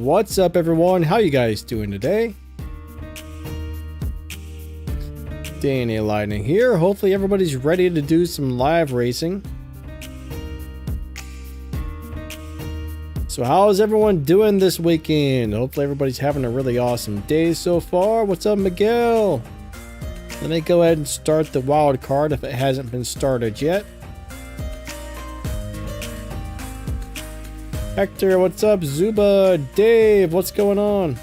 What's up, everyone? How you guys doing today? Danny Lightning here. Hopefully everybody's ready to do some live racing. So how is everyone doing this weekend? Hopefully everybody's having a really awesome day so far. What's up, Miguel? Let me go ahead and start the wild card if it hasn't been started yet. Hector, what's up? Zuba, Dave, what's going on?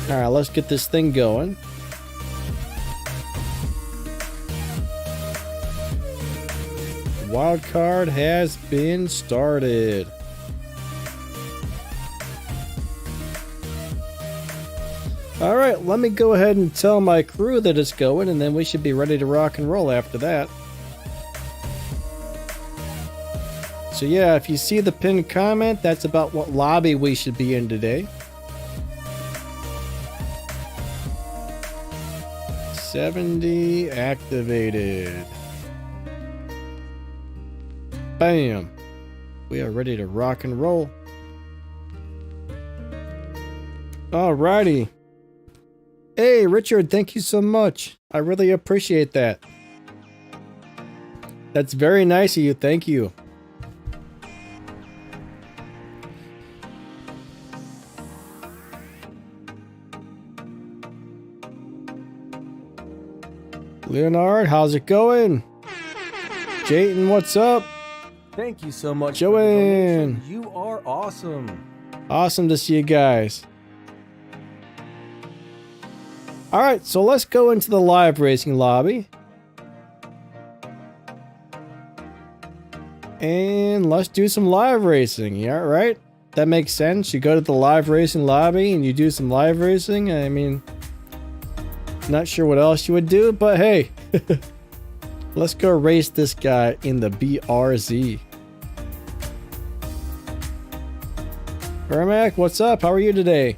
Alright, let's get this thing going. The wild card has been started. Alright, let me go ahead and tell my crew that it's going, and then we should be ready to rock and roll after that. So yeah, if you see the pinned comment, that's about what lobby we should be in today. 70 activated. Bam. We are ready to rock and roll. Alrighty. Hey, Richard, thank you so much. I really appreciate that. That's very nice of you. Thank you. Leonard, how's it going? Jayton, what's up? Thank you so much. Joanne, you are awesome. Awesome to see you guys. Alright, so let's go into the live racing lobby. And let's do some live racing. Yeah, right? That makes sense. You go to the live racing lobby and you do some live racing. I mean, not sure what else you would do, but hey. Let's go race this guy in the BRZ. Ermac, what's up? How are you today?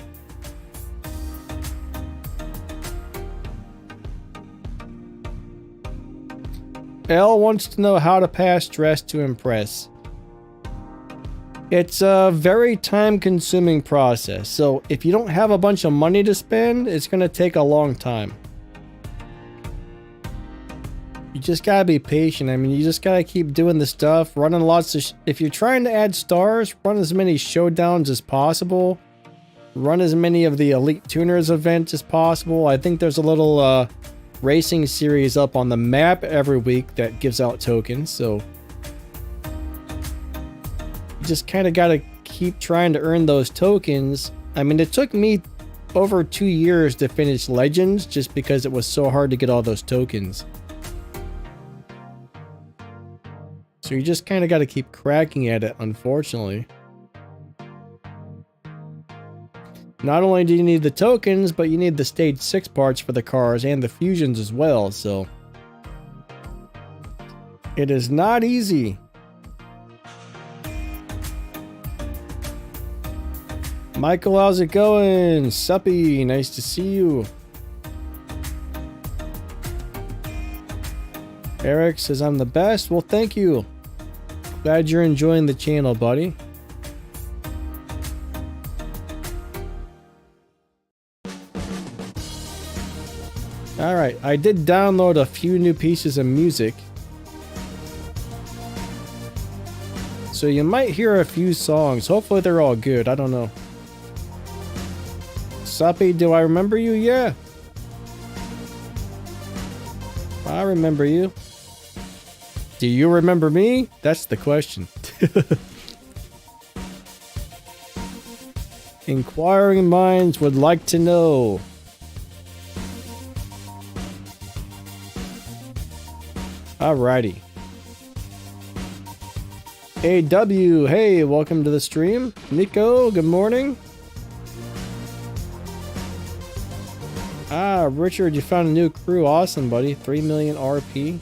Elle wants to know how to pass Dress to Impress. It's a very time-consuming process, so if you don't have a bunch of money to spend, it's going to take a long time. You just gotta be patient. I mean, you just gotta keep doing the stuff, running lots of... if you're trying to add stars, run as many showdowns as possible. Run as many of the Elite Tuners events as possible. I think there's a little racing series up on the map every week that gives out tokens, so... you just kind of gotta keep trying to earn those tokens. I mean, it took me over 2 years to finish Legends just because it was so hard to get all those tokens. So you just kind of got to keep cracking at it, unfortunately. Not only do you need the tokens, but you need the stage 6 parts for the cars and the fusions as well, so... it is not easy. Michael, how's it going? Suppy, nice to see you. Eric says I'm the best. Well, thank you. Glad you're enjoying the channel, buddy. Alright, I did download a few new pieces of music. So you might hear a few songs. Hopefully they're all good. I don't know. Suppy, do I remember you? Yeah. I remember you. Do you remember me? That's the question. Inquiring minds would like to know. Alrighty. AW, hey, welcome to the stream. Nico, good morning. Ah, Richard, you found a new crew. Awesome, buddy. 3 million RP.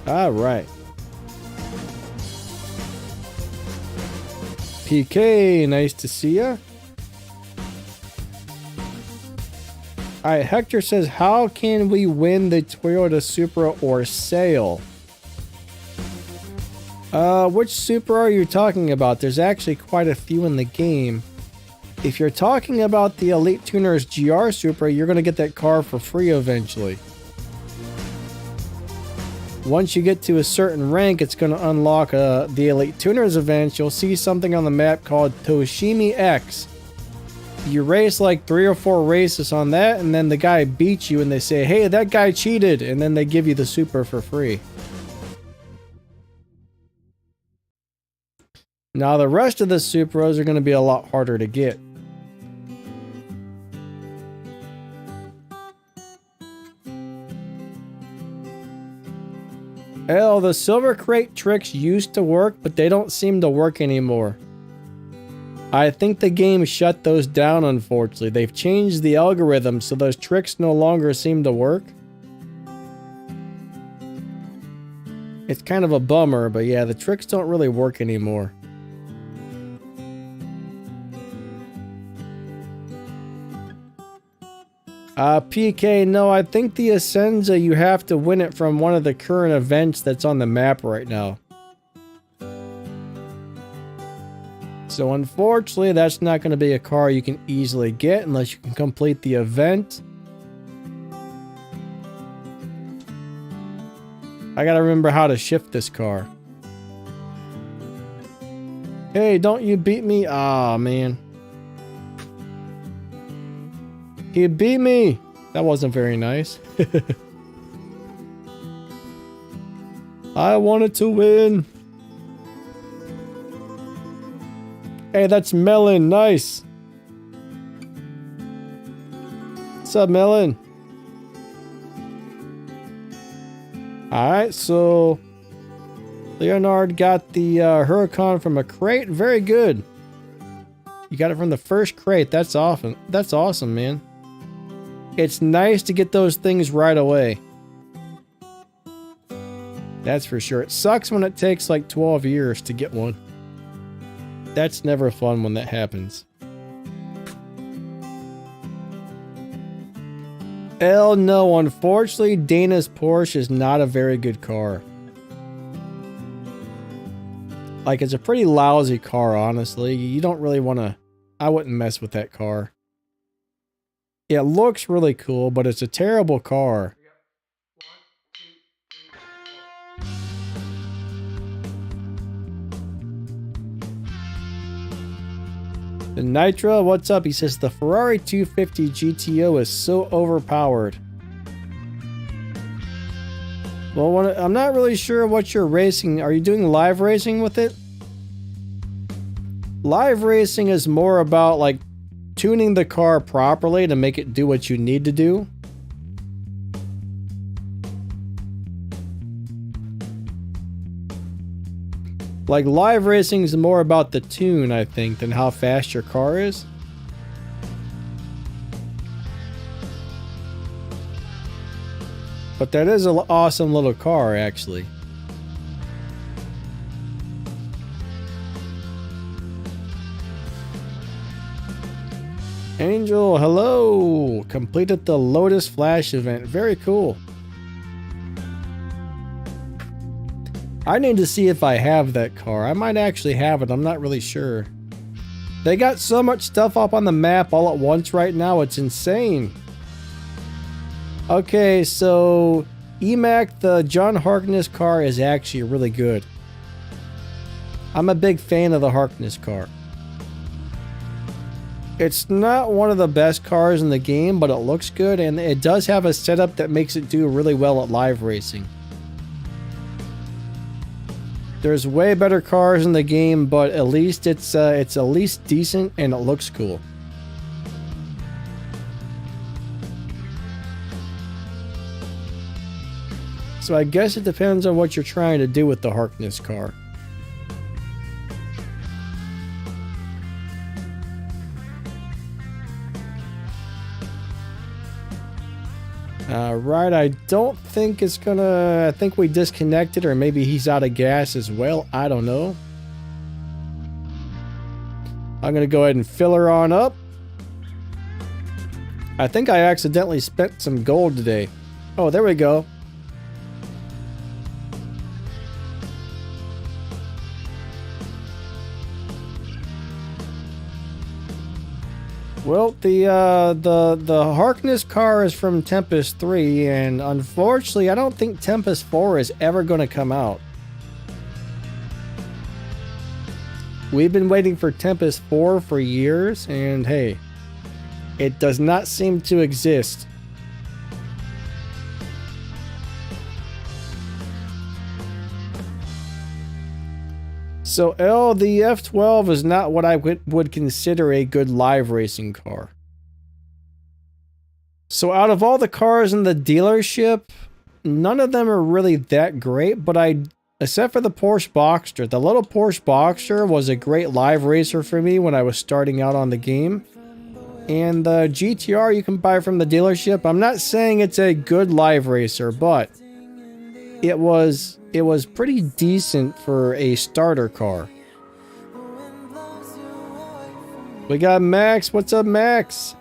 Alright. PK, nice to see ya. Alright, Hector says, how can we win the Toyota Supra or sale? Which Supra are you talking about? There's actually quite a few in the game. If you're talking about the Elite Tuners GR Supra, you're going to get that car for free eventually. Once you get to a certain rank, it's going to unlock the Elite Tuners events. You'll see something on the map called Toshimi X. You race like 3 or 4 races on that, and then the guy beats you and they say, hey, that guy cheated, and then they give you the Supra for free. Now the rest of the Supras are going to be a lot harder to get. Hell, the silver crate tricks used to work, but they don't seem to work anymore. I think the game shut those down, unfortunately. They've changed the algorithm, so those tricks no longer seem to work. It's kind of a bummer, but yeah, the tricks don't really work anymore. PK, no, I think the Ascenza, you have to win it from one of the current events that's on the map right now. So unfortunately, that's not going to be a car you can easily get unless you can complete the event. I gotta remember how to shift this car. Hey, don't you beat me? Aw, man. He beat me! That wasn't very nice. I wanted to win. Hey, that's Melon. Nice. What's up, Melon? Alright, so Leonard got the Huracan from a crate. Very good. You got it from the first crate. That's awesome. That's awesome, man. It's nice to get those things right away. That's for sure. It sucks when it takes like 12 years to get one. That's never fun when that happens. No, unfortunately, Dana's Porsche is not a very good car. Like, it's a pretty lousy car, honestly. You don't really want to... I wouldn't mess with that car. It looks really cool, but it's a terrible car. The Nitra, what's up? He says the Ferrari 250 GTO is so overpowered. Well, I'm not really sure what you're racing. Are you doing live racing with it? Live racing is more about like tuning the car properly to make it do what you need to do. Like, live racing is more about the tune, I think, than how fast your car is. But that is an awesome little car, actually. Angel, hello! Completed the Lotus Flash event. Very cool. I need to see if I have that car. I might actually have it. I'm not really sure. They got so much stuff up on the map all at once right now. It's insane. Okay, so EMAC, the John Harkness car, is actually really good. I'm a big fan of the Harkness car. It's not one of the best cars in the game, but it looks good, and it does have a setup that makes it do really well at live racing. There's way better cars in the game, but at least it's at least decent and it looks cool. So I guess it depends on what you're trying to do with the Harkness car. Right, I don't think it's gonna... I think we disconnected, or maybe he's out of gas as well. I don't know. I'm gonna go ahead and fill her on up. I think I accidentally spent some gold today. Oh, there we go. Well, the Harkness car is from Tempest 3, and unfortunately, I don't think Tempest 4 is ever going to come out. We've been waiting for Tempest 4 for years, and hey, it does not seem to exist. So L, the F12 is not what I would consider a good live racing car. So out of all the cars in the dealership, none of them are really that great, but except for the Porsche Boxster. The little Porsche Boxster was a great live racer for me when I was starting out on the game. And the GTR you can buy from the dealership. I'm not saying it's a good live racer, but it was pretty decent for a starter car. We got Max. What's up, Max?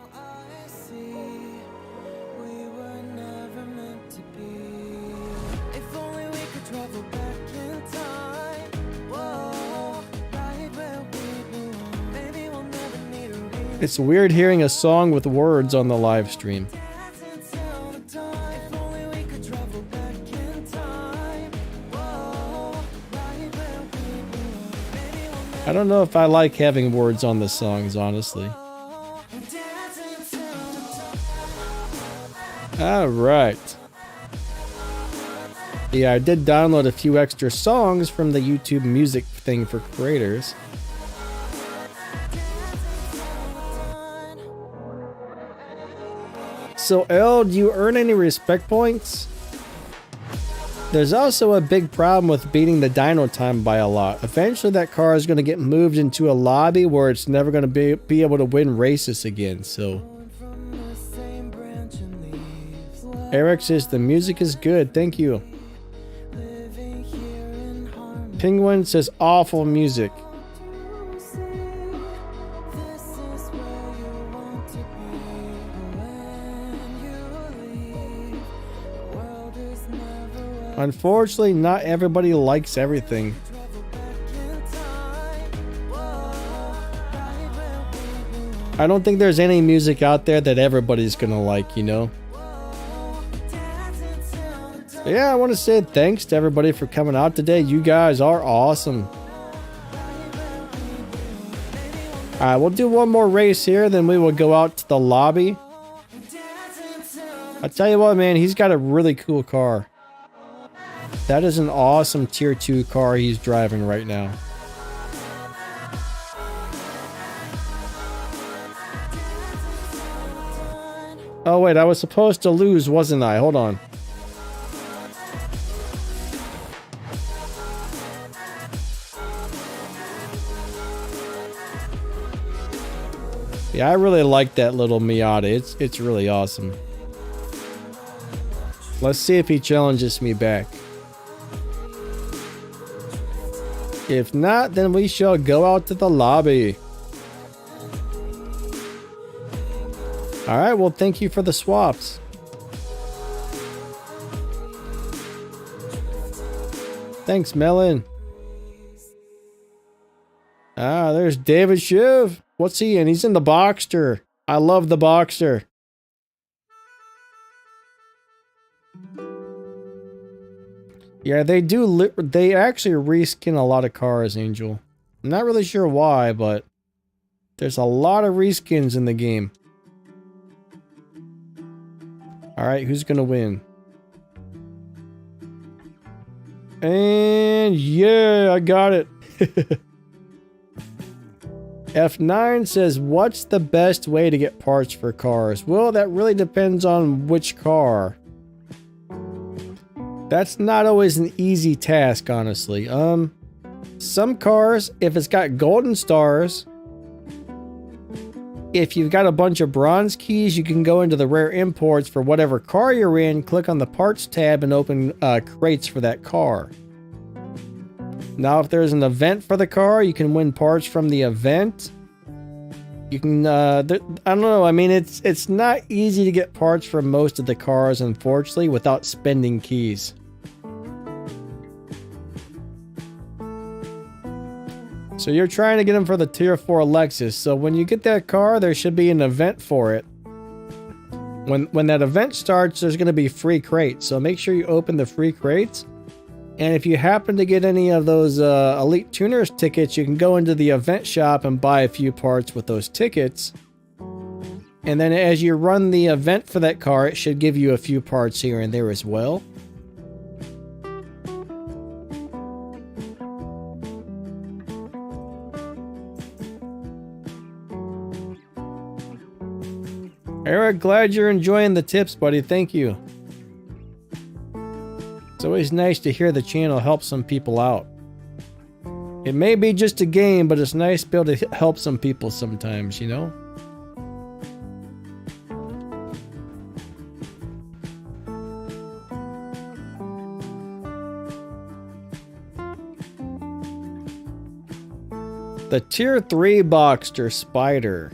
It's weird hearing a song with words on the live stream. I don't know if I like having words on the songs, honestly. Alright. Yeah, I did download a few extra songs from the YouTube music thing for creators. So, L, do you earn any respect points? There's also a big problem with beating the dyno time by a lot. Eventually that car is going to get moved into a lobby where it's never going to be able to win races again, so. Eric says the music is good, thank you. Penguin says awful music. Unfortunately, not everybody likes everything. I don't think there's any music out there that everybody's gonna like, you know? But yeah, I want to say thanks to everybody for coming out today. You guys are awesome. Alright, we'll do one more race here, then we will go out to the lobby. I'll tell you what, man, he's got a really cool car. That is an awesome tier 2 car he's driving right now. Oh wait, I was supposed to lose, wasn't I? Hold on. Yeah, I really like that little Miata. It's really awesome. Let's see if he challenges me back. If not, then we shall go out to the lobby. Alright, well, thank you for the swaps. Thanks, Melon. Ah, there's David Shiv. What's he in? He's in the Boxster. I love the Boxster. Yeah, they actually reskin a lot of cars, Angel. I'm not really sure why, but there's a lot of reskins in the game. Alright, who's gonna win? And yeah, I got it. F9 says, what's the best way to get parts for cars? Well, that really depends on which car. That's not always an easy task, honestly. Some cars, if it's got golden stars, if you've got a bunch of bronze keys, you can go into the rare imports for whatever car you're in, click on the parts tab, and open crates for that car. Now, if there's an event for the car, you can win parts from the event. You can, I don't know, I mean, it's not easy to get parts for most of the cars, unfortunately, without spending keys. So you're trying to get them for the Tier 4 Lexus, so when you get that car, there should be an event for it. When that event starts, there's going to be free crates, so make sure you open the free crates. And if you happen to get any of those Elite Tuners tickets, you can go into the event shop and buy a few parts with those tickets. And then as you run the event for that car, it should give you a few parts here and there as well. Eric, glad you're enjoying the tips, buddy. Thank you. It's always nice to hear the channel help some people out. It may be just a game, but it's nice to be able to help some people sometimes, you know? The Tier 3 Boxster Spider.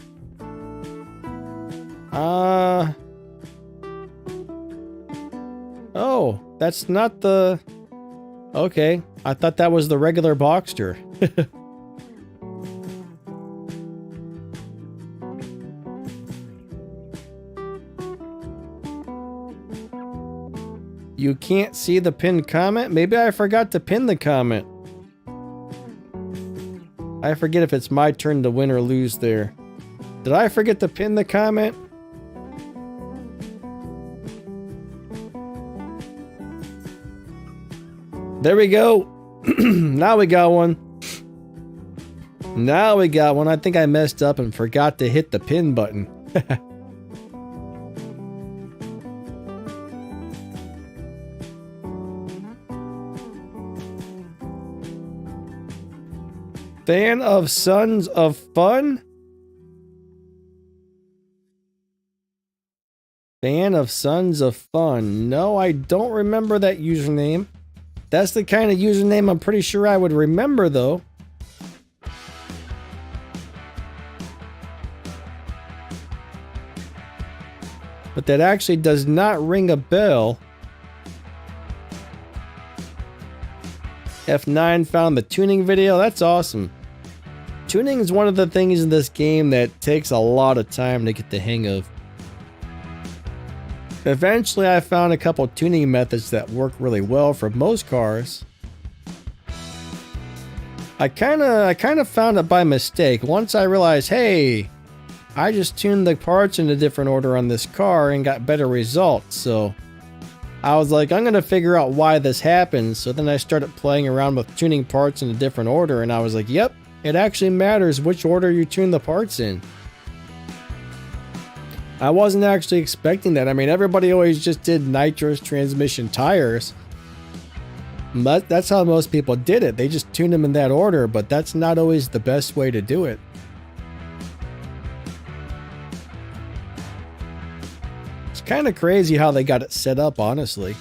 Oh, that's not the... Okay, I thought that was the regular Boxster. You can't see the pinned comment? Maybe I forgot to pin the comment. I forget if it's my turn to win or lose there. Did I forget to pin the comment? There we go. Now we got one. Now we got one. I think I messed up and forgot to hit the pin button. Fan of Sons of Fun? Fan of Sons of Fun. No, I don't remember that username. That's the kind of username I'm pretty sure I would remember, though. But that actually does not ring a bell. F9 found the tuning video. That's awesome. Tuning is one of the things in this game that takes a lot of time to get the hang of. Eventually, I found a couple tuning methods that work really well for most cars. I kind of found it by mistake. Once I realized, hey, I just tuned the parts in a different order on this car and got better results. So I was like, I'm going to figure out why this happens. So then I started playing around with tuning parts in a different order. And I was like, yep, it actually matters which order you tune the parts in. I wasn't actually expecting that. I mean, everybody always just did nitrous transmission tires. But that's how most people did it. They just tuned them in that order, but that's not always the best way to do it. It's kind of crazy how they got it set up, honestly.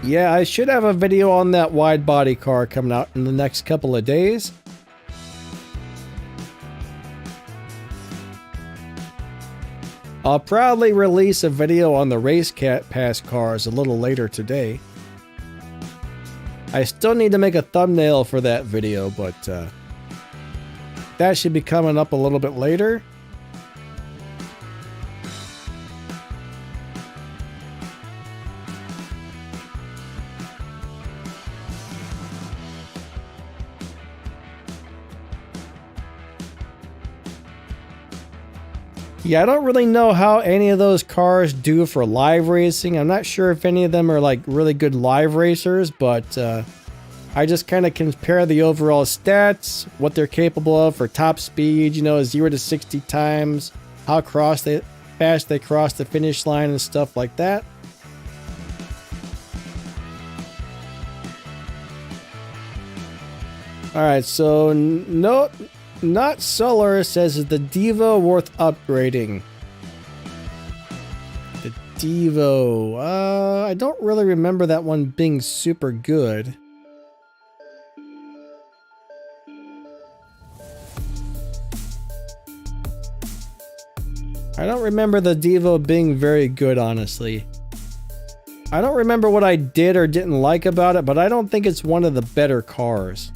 Yeah, I should have a video on that wide body car coming out in the next couple of days. I'll probably release a video on the Race Cat Pass cars a little later today. I still need to make a thumbnail for that video, but that should be coming up a little bit later. Yeah, I don't really know how any of those cars do for live racing. I'm not sure if any of them are like really good live racers, but I just kind of compare the overall stats, what they're capable of for top speed, you know, 0 to 60 times, how fast they cross the finish line and stuff like that. Alright, so no... Not Solar says, is the Diva worth upgrading? The Devo. I don't really remember that one being super good. I don't remember the Devo being very good, honestly. I don't remember what I did or didn't like about it, but I don't think it's one of the better cars.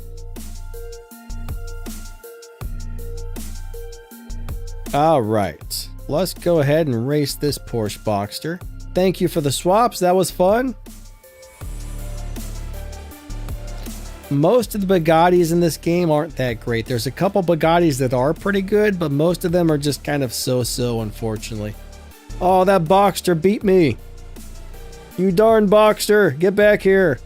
Alright, let's go ahead and race this Porsche Boxster. Thank you for the swaps, that was fun. Most of the Bugattis in this game aren't that great. There's a couple Bugattis that are pretty good, but most of them are just kind of so-so, unfortunately. Oh, that Boxster beat me. You darn Boxster, get back here.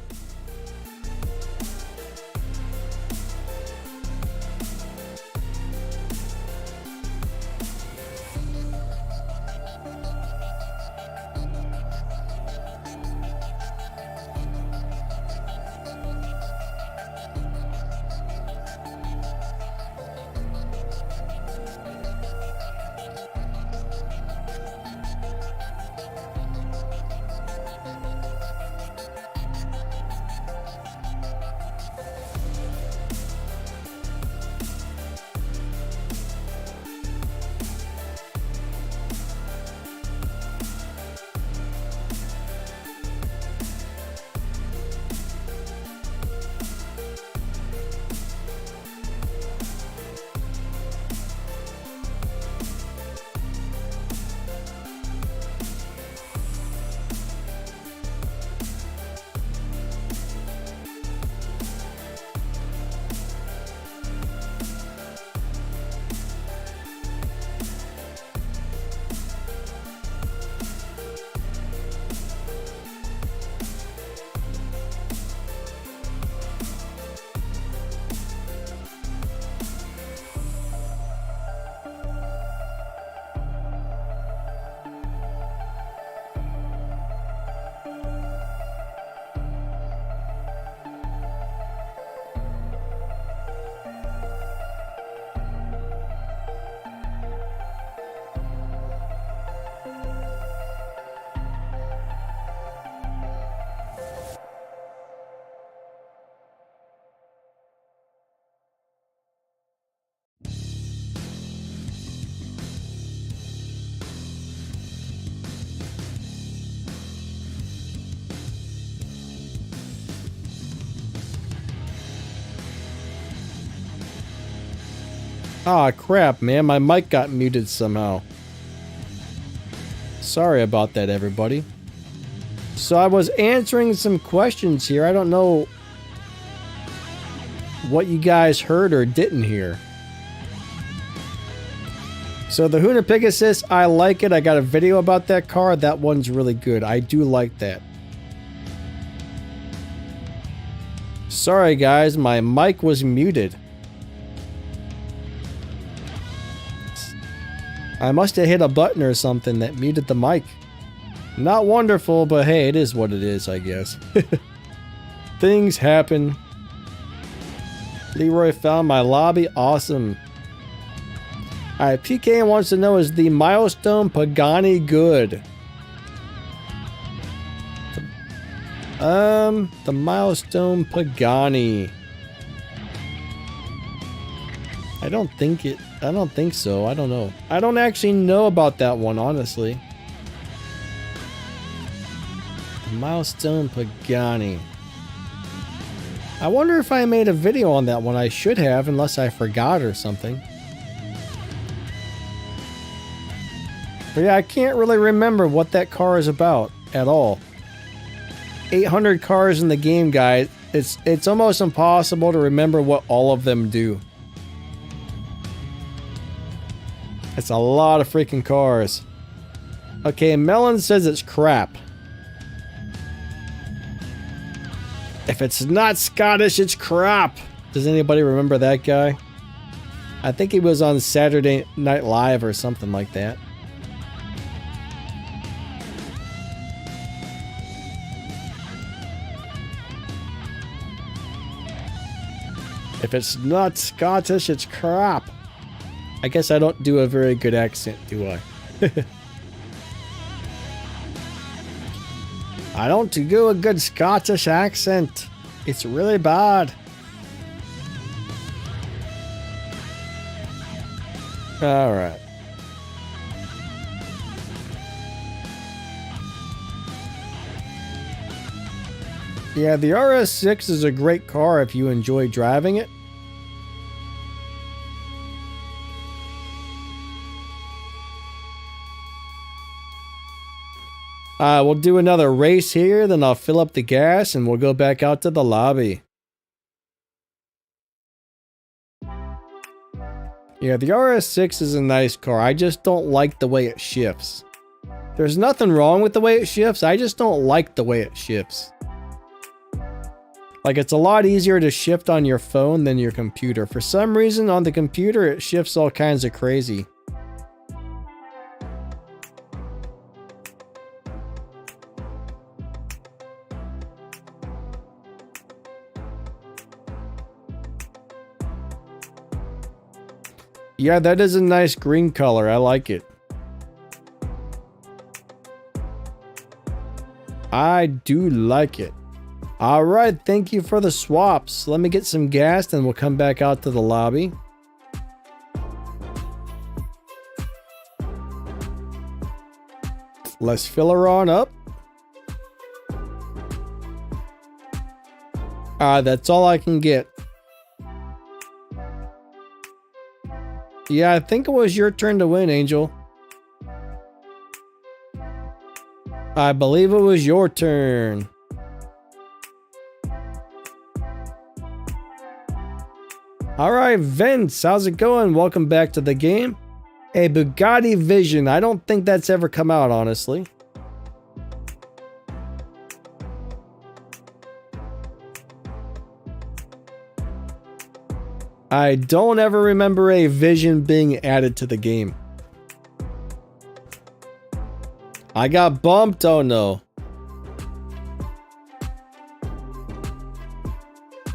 Aw, crap, man. My mic got muted somehow. Sorry about that, everybody. So I was answering some questions here. I don't know what you guys heard or didn't hear. So the Huner Pegasus, I like it. I got a video about that car. That one's really good. I do like that. Sorry, guys. My mic was muted. I must have hit a button or something that muted the mic. Not wonderful, but hey, it is what it is, I guess. Things happen. Leroy found my lobby. Awesome. Alright, PK wants to know, is the Milestone Pagani good? The Milestone Pagani. I don't think so. I don't know. I don't actually know about that one, honestly. The Milestone Pagani. I wonder if I made a video on that one. I should have, unless I forgot or something. But yeah, I can't really remember what that car is about at all. 800 cars in the game, guys. It's almost impossible to remember what all of them do. It's a lot of freaking cars. Okay, Melon says it's crap. If it's not Scottish, it's crap. Does anybody remember that guy? I think he was on Saturday Night Live or something like that. If it's not Scottish, it's crap. I guess I don't do a very good accent, do I? I don't do a good Scottish accent. It's really bad. All right. Yeah, the RS6 is a great car if you enjoy driving it. We'll do another race here, then I'll fill up the gas and we'll go back out to the lobby. Yeah, the RS6 is a nice car. I just don't like the way it shifts. There's nothing wrong with the way it shifts. I just don't like the way it shifts. Like, it's a lot easier to shift on your phone than your computer. For some reason, on the computer, it shifts all kinds of crazy. Yeah, that is a nice green color. I like it. I do like it. Alright, thank you for the swaps. Let me get some gas, then we'll come back out to the lobby. Let's fill her on up. That's all I can get. Yeah, I think it was your turn to win, Angel. I believe it was your turn. Alright, Vince, how's it going? Welcome back to the game. A Bugatti Vision. I don't think that's ever come out, honestly. I don't ever remember a Vision being added to the game. I got bumped? Oh no.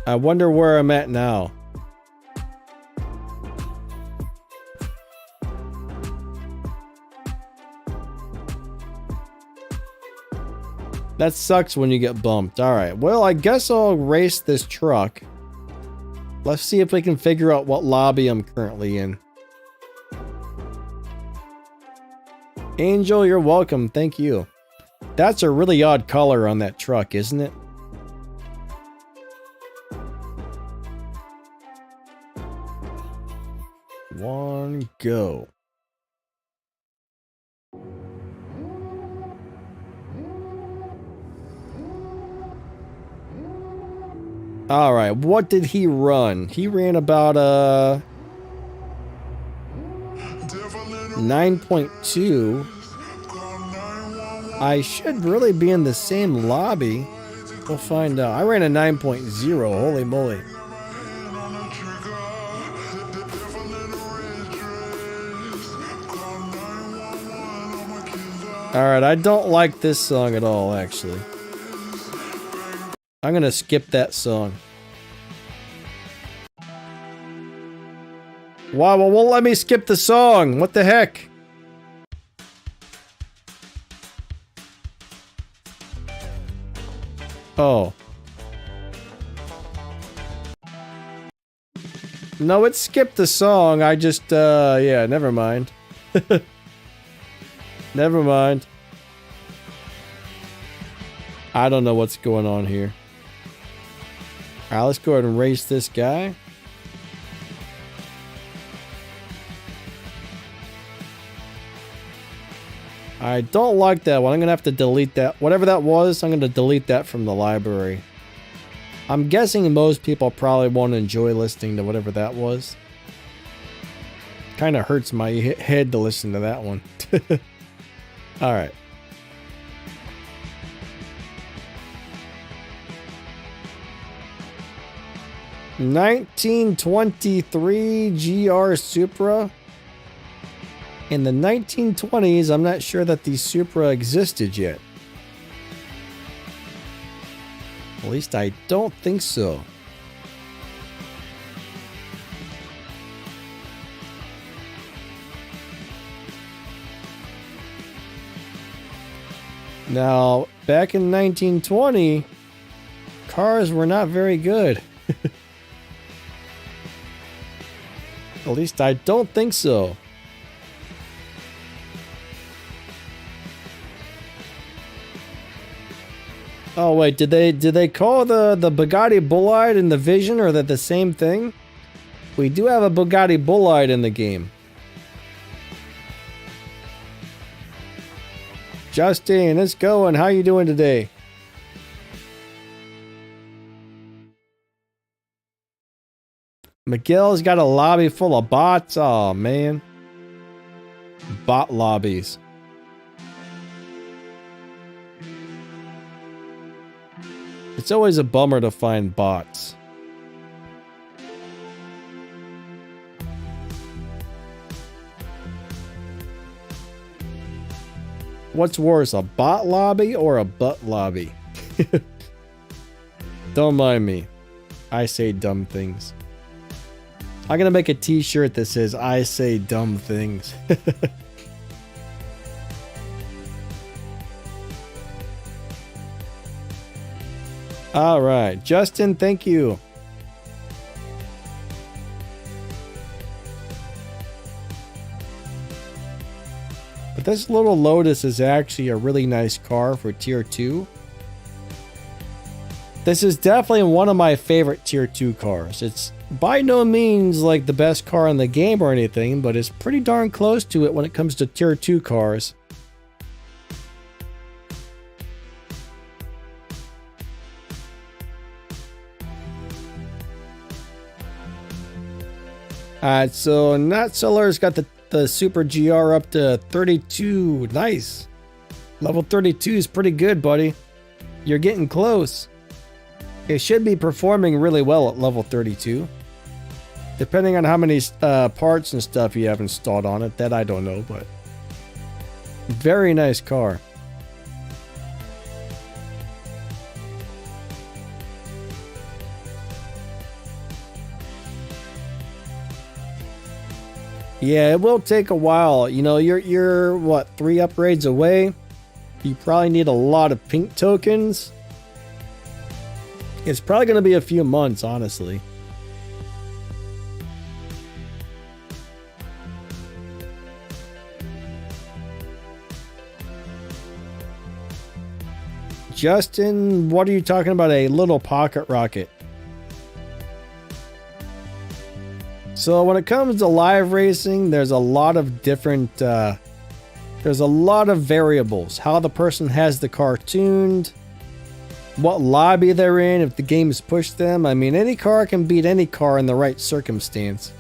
I wonder where I'm at now. That sucks when you get bumped. Alright, well, I guess I'll race this truck. Let's see if we can figure out what lobby I'm currently in. Angel, you're welcome. Thank you. That's a really odd color on that truck, isn't it? One, go. All right, what did he run? He ran about 9.2. I should really be in the same lobby. We'll find out. I ran a 9.0. Holy moly. All right, I don't like this song at all, actually. I'm gonna skip that song. Wow, well, won't let me skip the song. What the heck? Oh. No, it skipped the song. I just, yeah, never mind. Never mind. I don't know what's going on here. Alright, let's go ahead and race this guy. I don't like that one. I'm gonna have to delete that. Whatever that was, I'm gonna delete that from the library. I'm guessing most people probably won't enjoy listening to whatever that was. Kinda hurts my head to listen to that one. Alright. (1923) GR Supra. In the 1920s, I'm not sure that the Supra existed yet. At least I don't think so. Now, back in 1920, cars were not very good. At least I don't think so. Oh wait, did they call the Bugatti Bolide and the Vision, or that the same thing? We do have a Bugatti Bolide in the game. Justin, it's going. How you doing today? Miguel's got a lobby full of bots. Oh man. Bot lobbies. It's always a bummer to find bots. What's worse, a bot lobby or a butt lobby? Don't mind me. I say dumb things. I'm gonna make a t-shirt that says I say dumb things. All right, Justin, thank you. But this little Lotus is actually a really nice car for tier 2. This is definitely one of my favorite tier 2 cars. It's by no means like the best car in the game or anything, but it's pretty darn close to it when it comes to tier 2 cars. Alright, so Nutseller's got the Super GR up to 32. Nice. Level 32 is pretty good, buddy. You're getting close. It should be performing really well at level 32. Depending on how many parts and stuff you have installed on it, that I don't know, but very nice car. Yeah, it will take a while. You know, you're what, 3 upgrades away? You probably need a lot of pink tokens. It's probably going to be a few months, honestly. Justin, what are you talking about? A little pocket rocket? So when it comes to live racing, there's a lot of different, there's a lot of variables. How the person has the car tuned, what lobby they're in, if the game has pushed them. I mean, any car can beat any car in the right circumstance.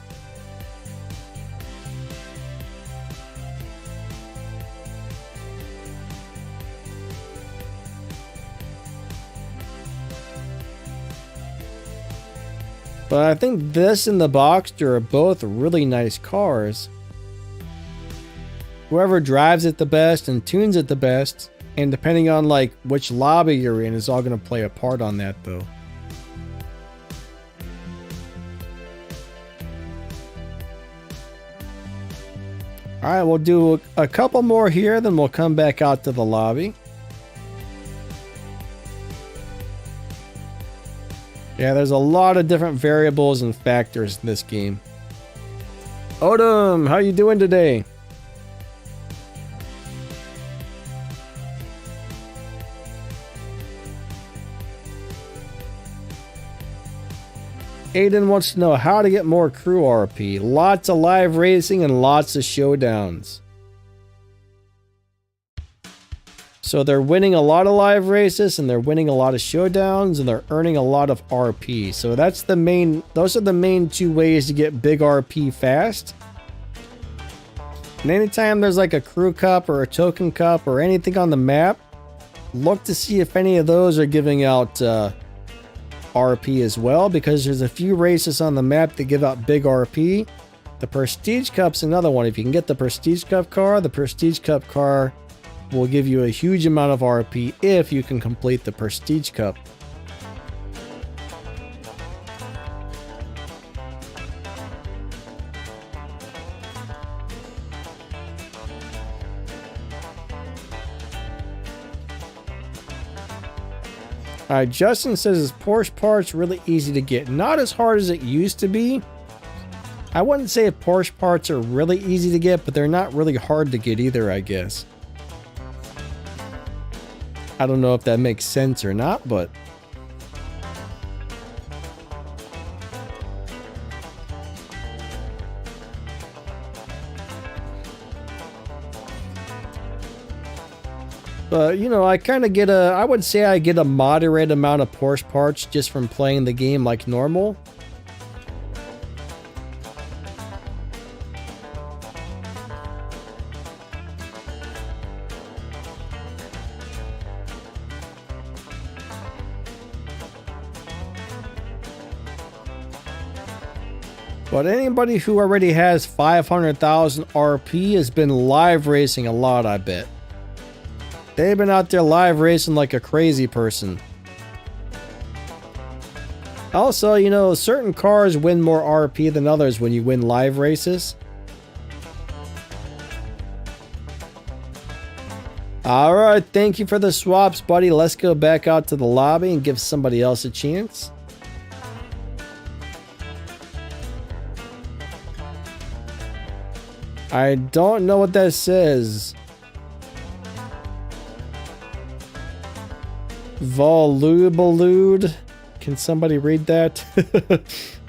But I think this and the Boxster are both really nice cars. Whoever drives it the best and tunes it the best, and depending on like which lobby you're in, is all going to play a part on that though. Alright, we'll do a couple more here, then we'll come back out to the lobby. Yeah, there's a lot of different variables and factors in this game. Odom, how you doing today? Aiden wants to know how to get more crew RP. Lots of live racing and lots of showdowns. So they're winning a lot of live races and they're winning a lot of showdowns and they're earning a lot of RP. So that's the main, those are the main 2 ways to get big RP fast. And anytime there's like a crew cup or a token cup or anything on the map, look to see if any of those are giving out RP as well, because there's a few races on the map that give out big RP. The Prestige Cup's another one. If you can get the Prestige Cup car, the Prestige Cup car will give you a huge amount of RP if you can complete the Prestige Cup. Alright, Justin says his Porsche parts really easy to get. Not as hard as it used to be. I wouldn't say Porsche parts are really easy to get, but they're not really hard to get either, I guess. I don't know if that makes sense or not, but... But, you know, I kind of get I would say I get a moderate amount of Porsche parts just from playing the game like normal. But anybody who already has 500,000 RP has been live racing a lot, I bet. They've been out there live racing like a crazy person. Also, you know, certain cars win more RP than others when you win live races. Alright, thank you for the swaps, buddy. Let's go back out to the lobby and give somebody else a chance. I don't know what that says. Volubilude. Can somebody read that?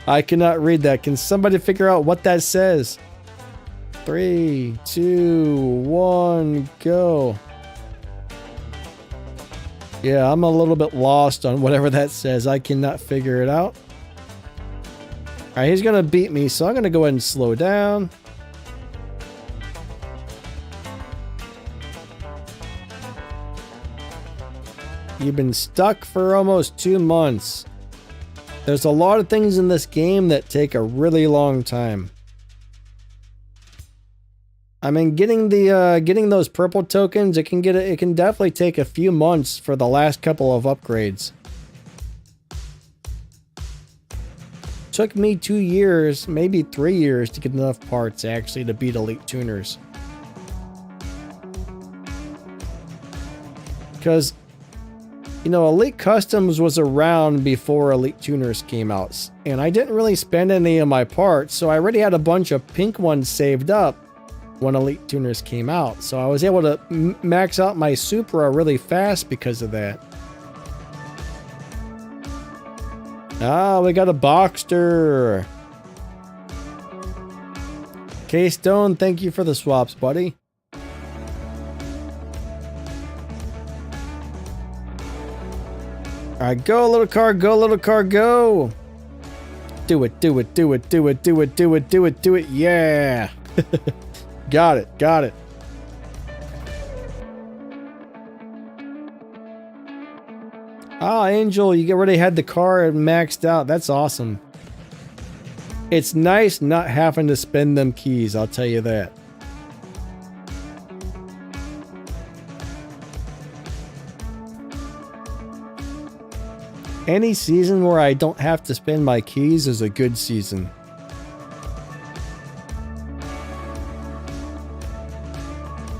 I cannot read that. Can somebody figure out what that says? 3, 2, 1, go. Yeah, I'm a little bit lost on whatever that says. I cannot figure it out. Alright, he's gonna beat me, so I'm gonna go ahead and slow down. You've been stuck for almost 2 months. There's a lot of things in this game that take a really long time. I mean, getting those purple tokens, it can definitely take a few months for the last couple of upgrades. Took me 2 years, maybe 3 years to get enough parts actually to beat Elite Tuners. Because, you know, Elite Customs was around before Elite Tuners came out, and I didn't really spend any of my parts, so I already had a bunch of pink ones saved up when Elite Tuners came out, so I was able to max out my Supra really fast because of that. Ah, we got a Boxster. K-Stone, thank you for the swaps, buddy. Alright, go little car, go little car, go! Do it, do it, do it, do it, do it, do it, do it, do it, yeah! Got it, got it. Ah, Angel, you already had the car maxed out. That's awesome. It's nice not having to spend them keys, I'll tell you that. Any season where I don't have to spend my keys is a good season.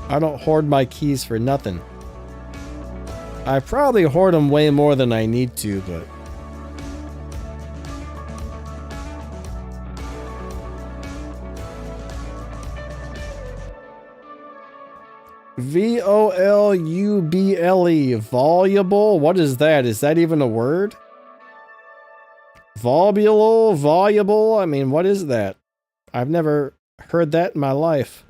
I don't hoard my keys for nothing. I probably hoard them way more than I need to, but... V-O-L-U-B-L-E. Voluble? What is that? Is that even a word? Voluble? Voluble? I mean, what is that? I've never heard that in my life.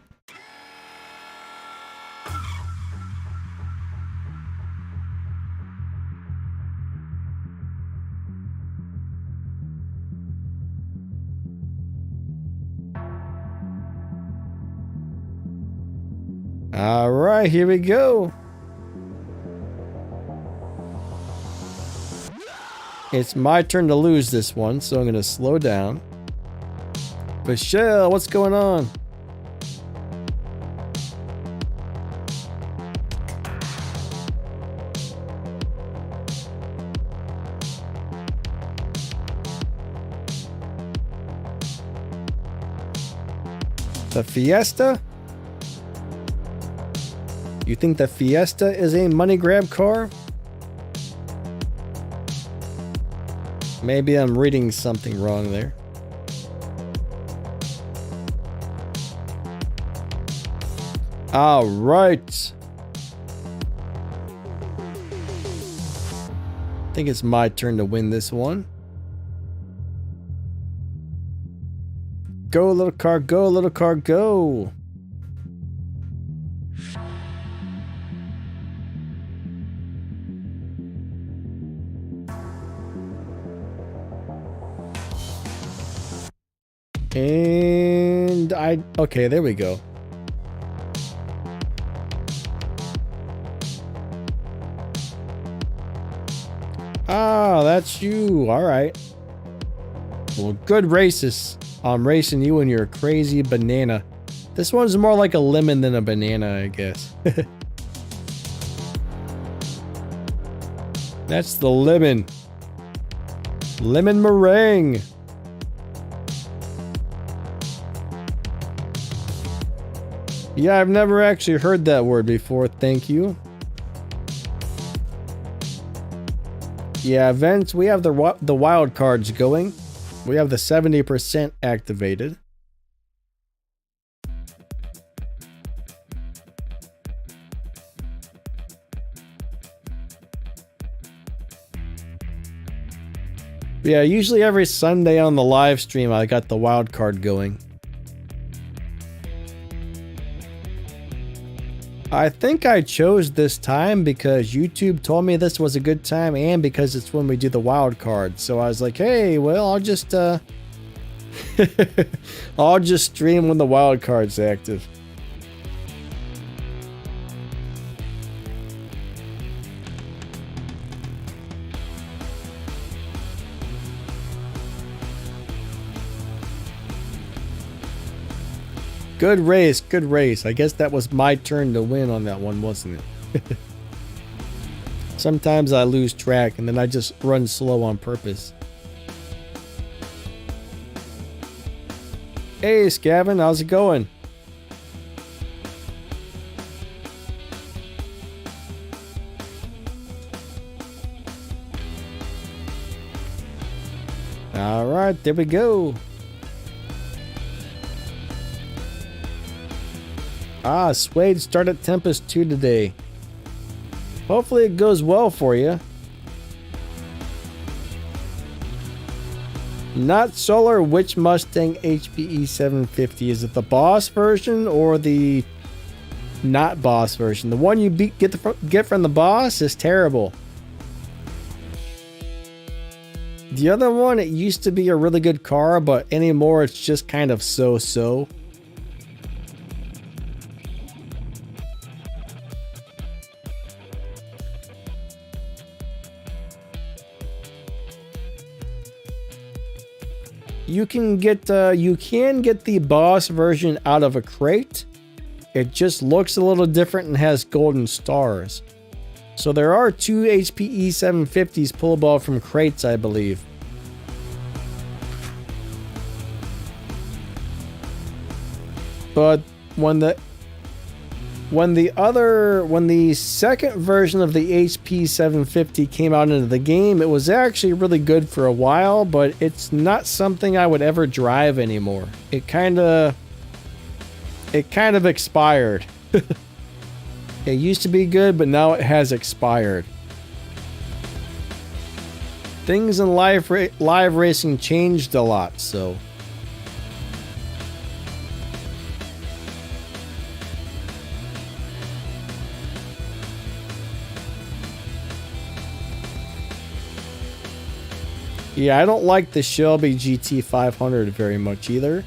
Alright, here we go. It's my turn to lose this one, so I'm going to slow down. Michelle, what's going on? The Fiesta? You think the Fiesta is a money grab car? Maybe I'm reading something wrong there. All right. I think it's my turn to win this one. Go, little car, go, little car, go. And okay, there we go. Ah, that's you. All right. Well, good races. I'm racing you and your crazy banana. This one's more like a lemon than a banana, I guess. That's the lemon. Lemon meringue. Yeah, I've never actually heard that word before. Thank you. Yeah, Vince, we have the wild cards going. We have the 70% activated. Yeah, usually every Sunday on the live stream, I got the wild card going. I think I chose this time because YouTube told me this was a good time and because it's when we do the wild card. So I was like, hey, well, I'll just I'll just stream when the wild card's active. Good race, good race. I guess that was my turn to win on that one, wasn't it? Sometimes I lose track and then I just run slow on purpose. Hey, Scavin, how's it going? All right, there we go. Ah, Suede started Tempest 2 today. Hopefully it goes well for you. Not Solar, which Mustang HPE 750? Is it the Boss version or the not Boss version? The one you get from the Boss is terrible. The other one, it used to be a really good car, but anymore it's just kind of so-so. You can get the Boss version out of a crate. It just looks a little different and has golden stars. So there are 2 HPE 750s pullable from crates, I believe. But when the second version of the HP 750 came out into the game, it was actually really good for a while, but it's not something I would ever drive anymore. It kind of expired. It used to be good, but now it has expired. Things in live racing changed a lot, so. Yeah, I don't like the Shelby GT500 very much either.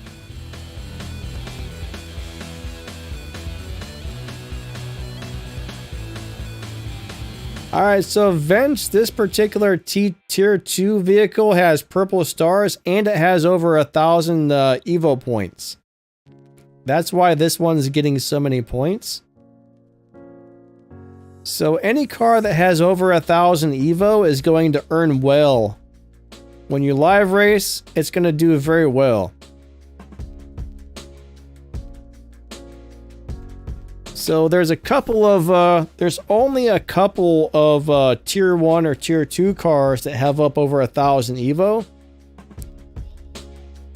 Alright, so Venge, this particular Tier 2 vehicle has purple stars and it has over 1,000 Evo points. That's why this one's getting so many points. So any car that has over 1,000 Evo is going to earn well. When you live race, it's going to do very well. So there's a couple of, there's only a couple of tier 1 or tier 2 cars that have up over 1,000 Evo.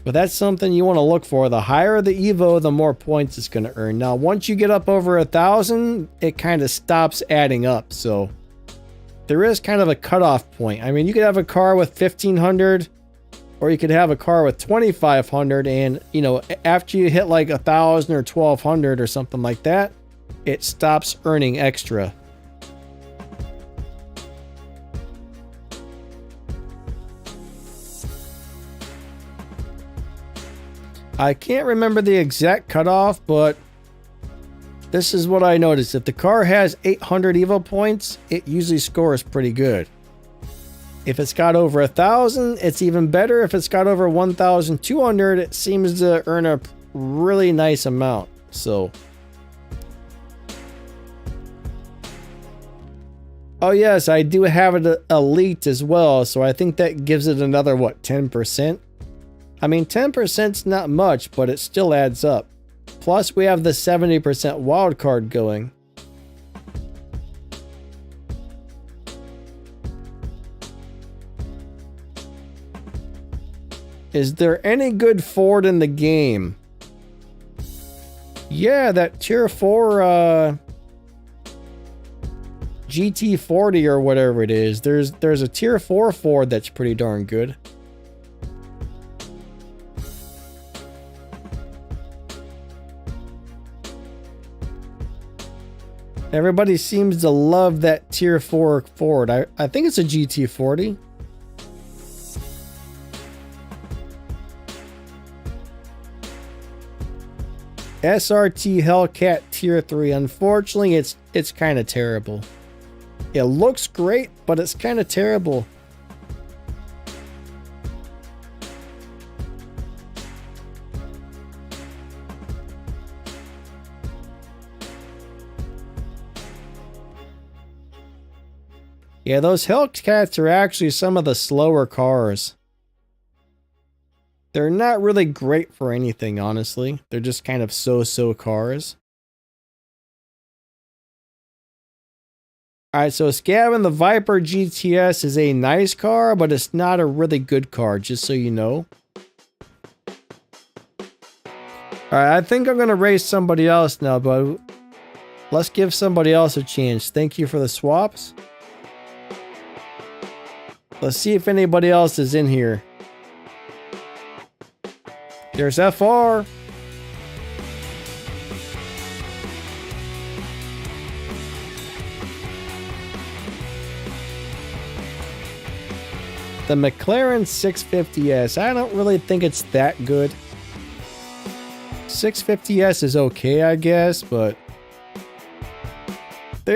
But that's something you want to look for. The higher the Evo, the more points it's going to earn. Now, once you get up over 1,000, it kind of stops adding up. So there is kind of a cutoff point. I mean, you could have a car with 1,500, or you could have a car with 2,500, and, you know, after you hit like 1,000 or 1,200 or something like that, it stops earning extra. I can't remember the exact cutoff, but this is what I noticed. If the car has 800 Evo points, it usually scores pretty good. If it's got over 1,000, it's even better. If it's got over 1,200, it seems to earn a really nice amount. So, oh yes, I do have it elite as well, so I think that gives it another, what, 10%? I mean, 10%'s not much, but it still adds up. Plus, we have the 70% wild card going. Is there any good Ford in the game? Yeah, that tier 4 GT40 or whatever it is. There's a tier 4 Ford that's pretty darn good. Everybody seems to love that tier 4 Ford. I think it's a GT40. SRT Hellcat tier 3. Unfortunately, it's kind of terrible. It looks great, but it's kind of terrible. Yeah, those Hellcats are actually some of the slower cars. They're not really great for anything, honestly. They're just kind of so-so cars. Alright, so Scavin, the Viper GTS is a nice car, but it's not a really good car, just so you know. Alright, I think I'm going to race somebody else now, but let's give somebody else a chance. Thank you for the swaps. Let's see if anybody else is in here. There's FR. The McLaren 650S. I don't really think it's that good. 650S is okay, I guess, but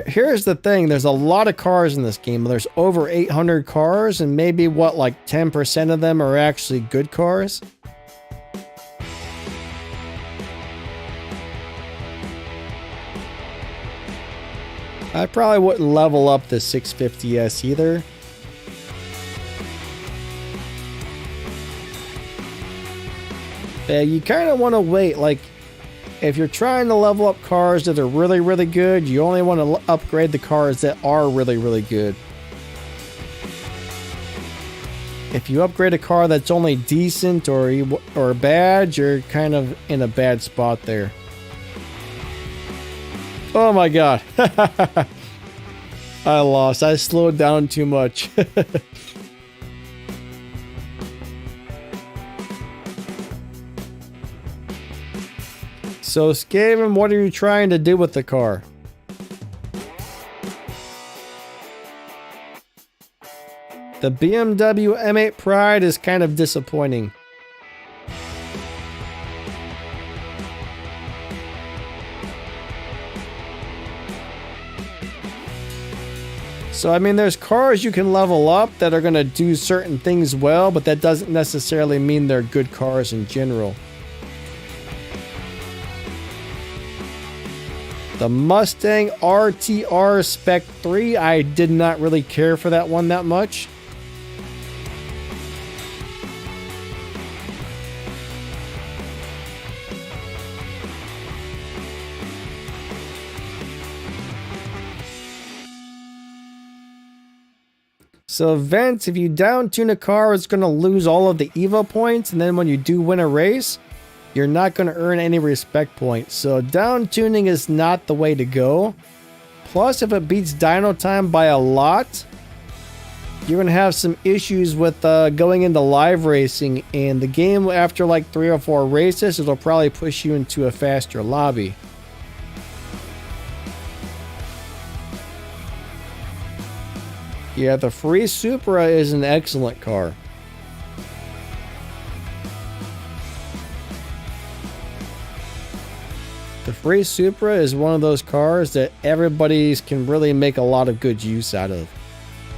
here's the thing. There's a lot of cars in this game. There's over 800 cars, and maybe, what, like 10% of them are actually good cars? I probably wouldn't level up the 650S either. Yeah, you kind of want to wait. Like, if you're trying to level up cars that are really, really good, you only want to upgrade the cars that are really, really good. If you upgrade a car that's only decent or bad, you're kind of in a bad spot there. Oh my god. I lost. I slowed down too much. So, Skaven, what are you trying to do with the car? The BMW M8 Pride is kind of disappointing. So, I mean, there's cars you can level up that are going to do certain things well, but that doesn't necessarily mean they're good cars in general. The Mustang RTR Spec 3, I did not really care for that one that much. So Vince, if you down tune a car, it's going to lose all of the Evo points, and then when you do win a race, you're not going to earn any respect points. So down tuning is not the way to go. Plus, if it beats dyno time by a lot, you're going to have some issues with going into live racing, and the game after like 3 or 4 races, it'll probably push you into a faster lobby. Yeah, the free Supra is an excellent car. The free Supra is one of those cars that everybody can really make a lot of good use out of.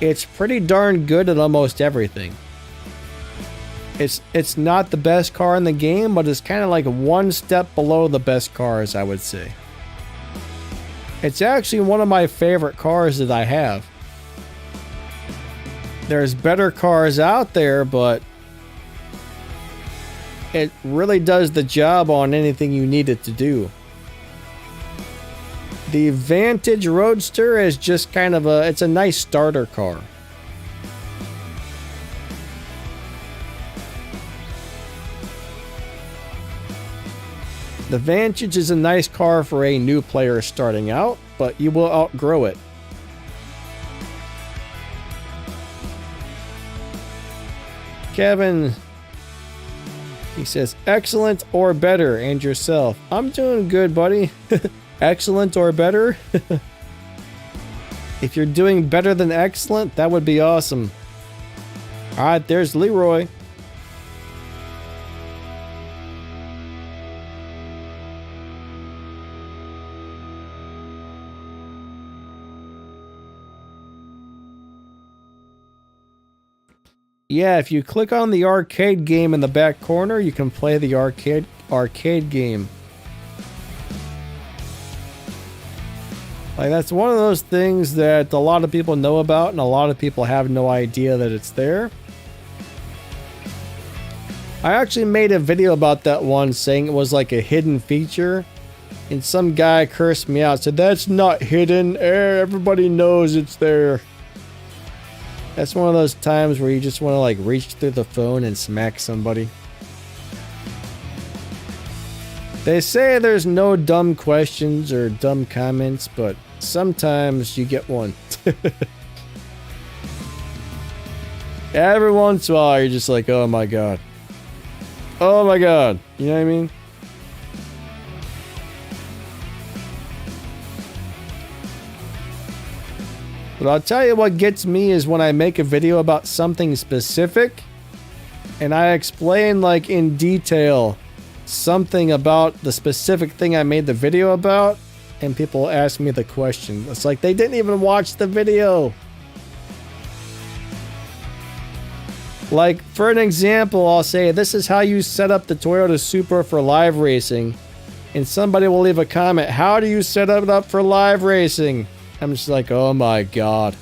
It's pretty darn good at almost everything. It's not the best car in the game, but it's kind of like one step below the best cars, I would say. It's actually one of my favorite cars that I have. There's better cars out there, but it really does the job on anything you need it to do. The Vantage Roadster is just kind of it's a nice starter car. The Vantage is a nice car for a new player starting out, but you will outgrow it. Kevin, he says, excellent or better, and yourself. I'm doing good, buddy. Excellent or better? If you're doing better than excellent, that would be awesome. Alright, there's Leroy. Yeah, if you click on the arcade game in the back corner, you can play the arcade game. Like, that's one of those things that a lot of people know about and a lot of people have no idea that it's there. I actually made a video about that one saying it was like a hidden feature, and some guy cursed me out, said that's not hidden, everybody knows it's there. That's one of those times where you just want to like reach through the phone and smack somebody. They say there's no dumb questions or dumb comments, but sometimes you get one. Every once in a while you're just like, oh my god. Oh my god. You know what I mean? But I'll tell you what gets me is when I make a video about something specific and I explain like in detail something about the specific thing I made the video about, and people ask me the question. It's like they didn't even watch the video. Like, for an example, I'll say this is how you set up the Toyota Supra for live racing, and somebody will leave a comment, how do you set it up for live racing? I'm just like, oh my god.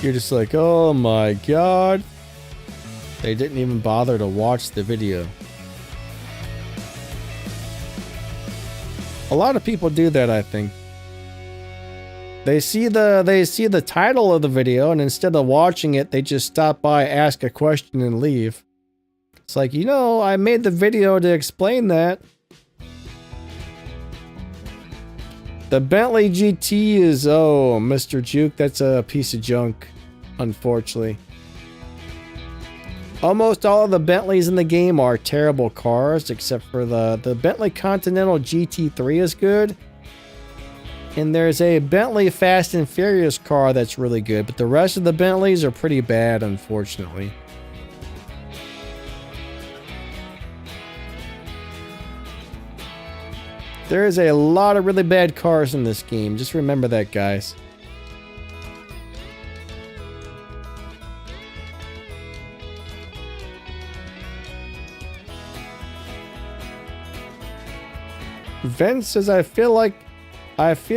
You're just like, oh my god. They didn't even bother to watch the video. A lot of people do that, I think. They see the title of the video, and instead of watching it, they just stop by, ask a question, and leave. It's like, you know, I made the video to explain that. The Bentley GT is, oh, Mr. Juke, that's a piece of junk, unfortunately. Almost all of the Bentleys in the game are terrible cars, except for the Bentley Continental GT3 is good. And there's a Bentley Fast and Furious car that's really good, but the rest of the Bentleys are pretty bad, unfortunately. There is a lot of really bad cars in this game. Just remember that, guys. Vince says, I feel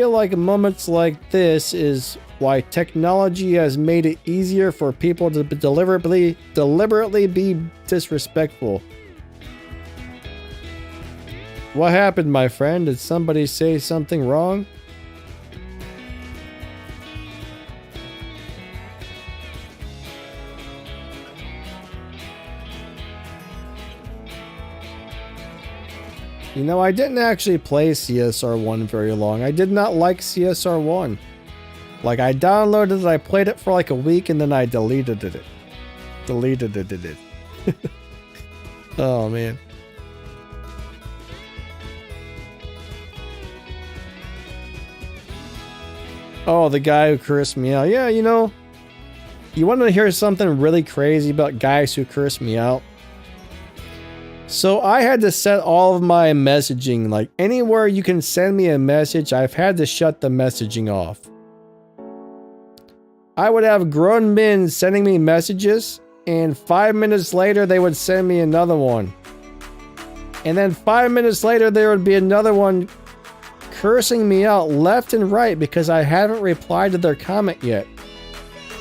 like moments like this is why technology has made it easier for people to deliberately be disrespectful. What happened, my friend? Did somebody say something wrong? You know, I didn't actually play CSR1 very long. I did not like CSR1. Like, I downloaded it, I played it for like a week, and then I deleted it. Oh, man. Oh, the guy who cursed me out. Yeah, you know, you want to hear something really crazy about guys who curse me out? So I had to set all of my messaging, like anywhere you can send me a message, I've had to shut the messaging off. I would have grown men sending me messages, and 5 minutes later they would send me another one. And then 5 minutes later there would be another one cursing me out left and right because I haven't replied to their comment yet.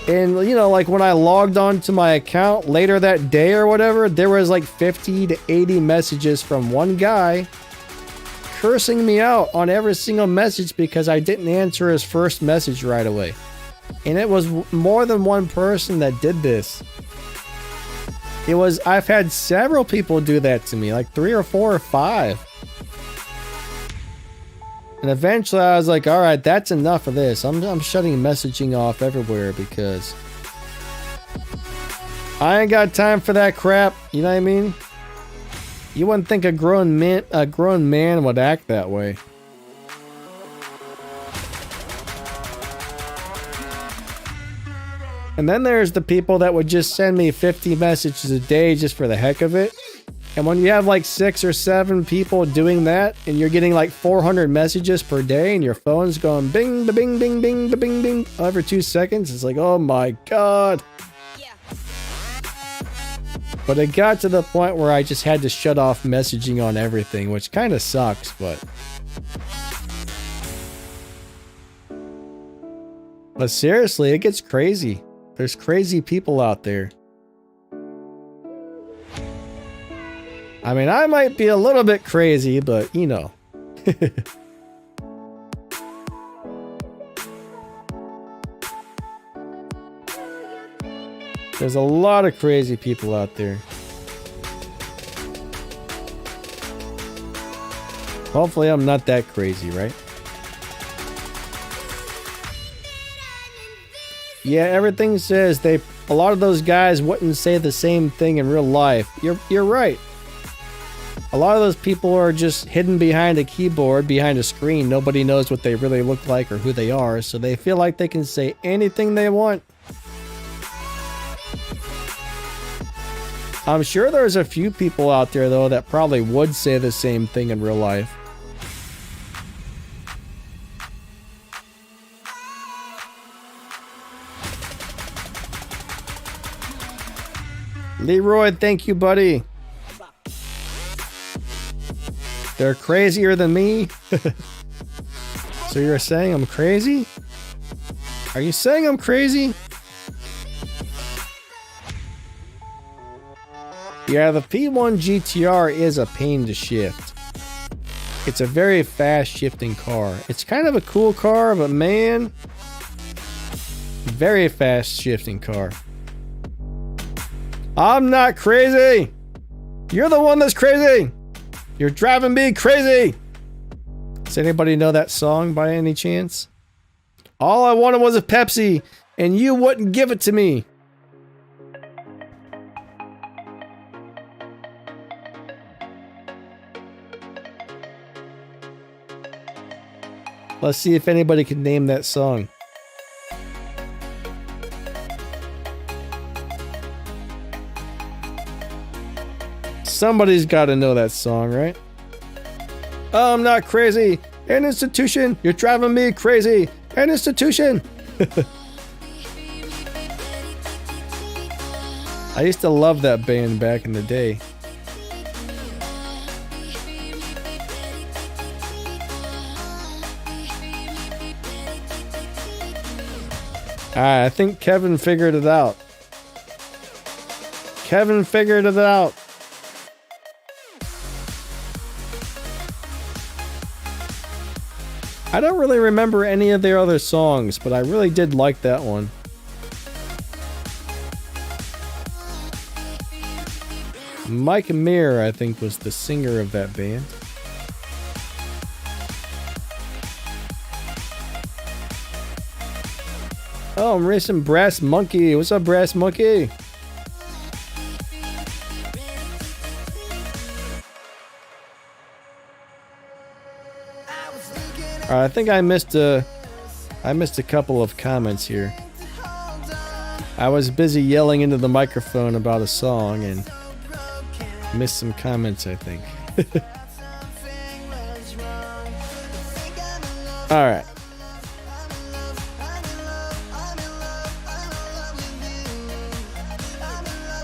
And, you know, like when I logged on to my account later that day or whatever, there was like 50 to 80 messages from one guy cursing me out on every single message because I didn't answer his first message right away. And it was more than one person that did this. I've had several people do that to me, like 3 or 4 or 5. And eventually I was like, all right, that's enough of this. I'm shutting messaging off everywhere because I ain't got time for that crap. You know what I mean? You wouldn't think a grown man would act that way. And then there's the people that would just send me 50 messages a day just for the heck of it. And when you have like 6 or 7 people doing that, and you're getting like 400 messages per day, and your phone's going bing, bing, bing, bing, bing, bing, every 2 seconds, it's like, oh my god. But it got to the point where I just had to shut off messaging on everything, which kind of sucks, but... But seriously, it gets crazy. There's crazy people out there. I mean, I might be a little bit crazy, but you know. There's a lot of crazy people out there. Hopefully I'm not that crazy, right? Yeah, everything says a lot of those guys wouldn't say the same thing in real life. You're right. A lot of those people are just hidden behind a keyboard, behind a screen. Nobody knows what they really look like or who they are, so they feel like they can say anything they want. I'm sure there's a few people out there, though, that probably would say the same thing in real life. Leroy, thank you, buddy. They're crazier than me? So you're saying I'm crazy? Are you saying I'm crazy? Yeah, the P1 GTR is a pain to shift. It's a very fast shifting car. It's kind of a cool car, but man, very fast shifting car. I'm not crazy. You're the one that's crazy. You're driving me crazy. Does anybody know that song by any chance? All I wanted was a Pepsi, and you wouldn't give it to me. Let's see if anybody can name that song. Somebody's got to know that song, right? I'm not crazy. An institution. You're driving me crazy. An institution. I used to love that band back in the day. I think Kevin figured it out. Kevin figured it out. I don't really remember any of their other songs, but I really did like that one. Mike Muir, I think, was the singer of that band. Oh, I'm racing Brass Monkey. What's up, Brass Monkey? Alright, I think I missed a couple of comments here. I was busy yelling into the microphone about a song and missed some comments, I think. Alright.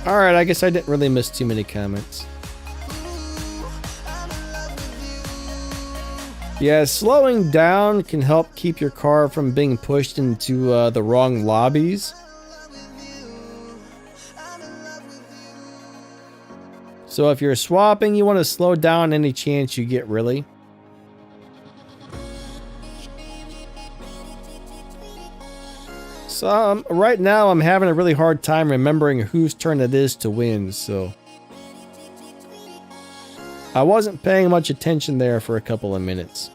Alright, I guess I didn't really miss too many comments. Yeah, slowing down can help keep your car from being pushed into the wrong lobbies. So if you're swapping, you want to slow down any chance you get, really. So right now I'm having a really hard time remembering whose turn it is to win, so I wasn't paying much attention there for a couple of minutes.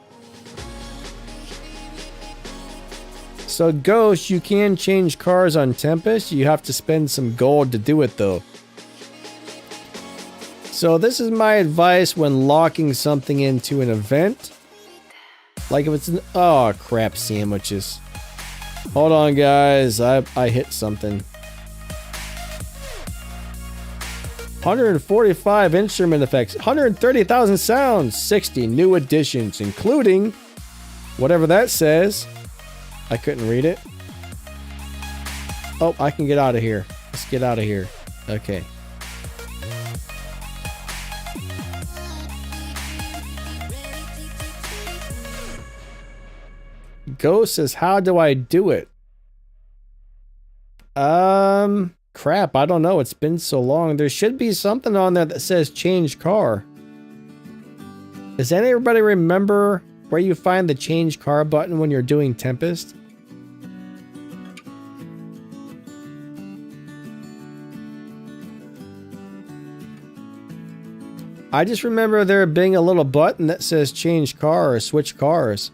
So Ghost, you can change cars on Tempest. You have to spend some gold to do it though. So this is my advice when locking something into an event. Like if it's an... Oh crap, sandwiches. Hold on guys, I hit something. 145 instrument effects, 130,000 sounds, 60 new additions, including whatever that says. I couldn't read it. Oh, I can get out of here. Let's get out of here. Okay. Ghost says, how do I do it? Crap, I don't know. It's been so long. There should be something on there that says change car. Does anybody remember where you find the change car button when you're doing Tempest? I just remember there being a little button that says change car or switch cars.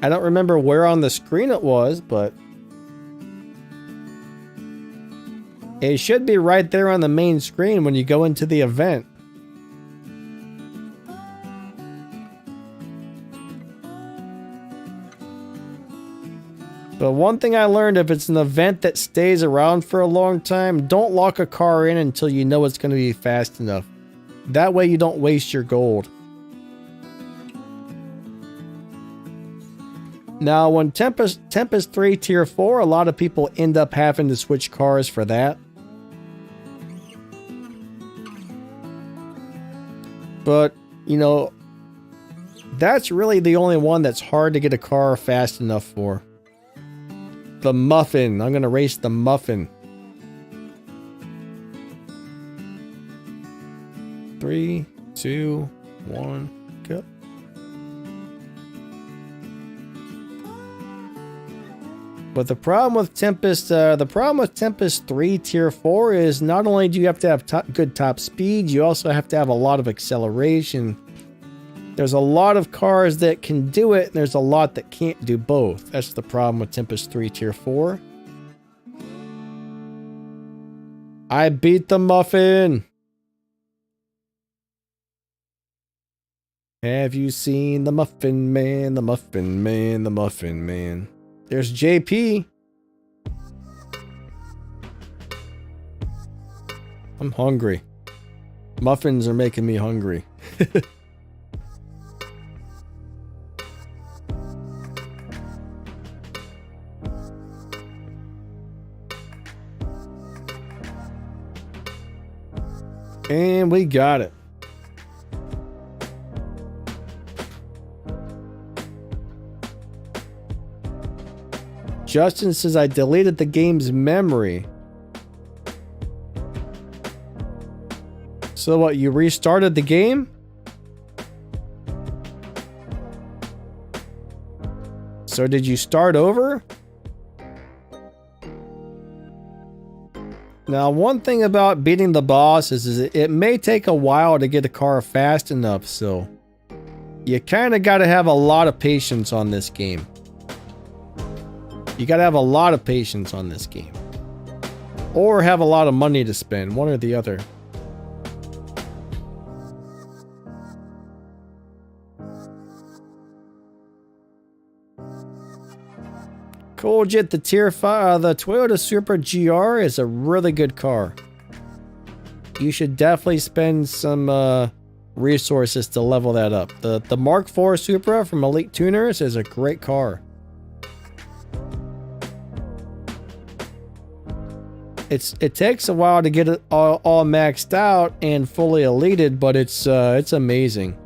I don't remember where on the screen it was, but it should be right there on the main screen when you go into the event. But one thing I learned, if it's an event that stays around for a long time, don't lock a car in until you know it's going to be fast enough. That way you don't waste your gold. Now, when Tempest 3 Tier 4, a lot of people end up having to switch cars for that. But, you know, that's really the only one that's hard to get a car fast enough for. The Muffin. I'm going to race the Muffin. 3, 2, 1, go. But the problem with Tempest 3 Tier 4 is not only do you have to have good top speed, you also have to have a lot of acceleration. There's a lot of cars that can do it, and there's a lot that can't do both. That's the problem with Tempest 3 Tier 4. I beat the Muffin! Have you seen the Muffin Man, the Muffin Man, the Muffin Man? There's JP. I'm hungry. Muffins are making me hungry. And we got it. Justin says I deleted the game's memory. So what, you restarted the game? So did you start over? Now, one thing about beating the boss is it may take a while to get a car fast enough, so you kind of got to have a lot of patience on this game. You got to have a lot of patience on this game. Or have a lot of money to spend, one or the other. Cool Jet, the Tier 5, the Toyota Supra GR is a really good car. You should definitely spend some resources to level that up. The Mark IV Supra from Elite Tuners is a great car. It takes a while to get it all maxed out and fully elited, but it's amazing.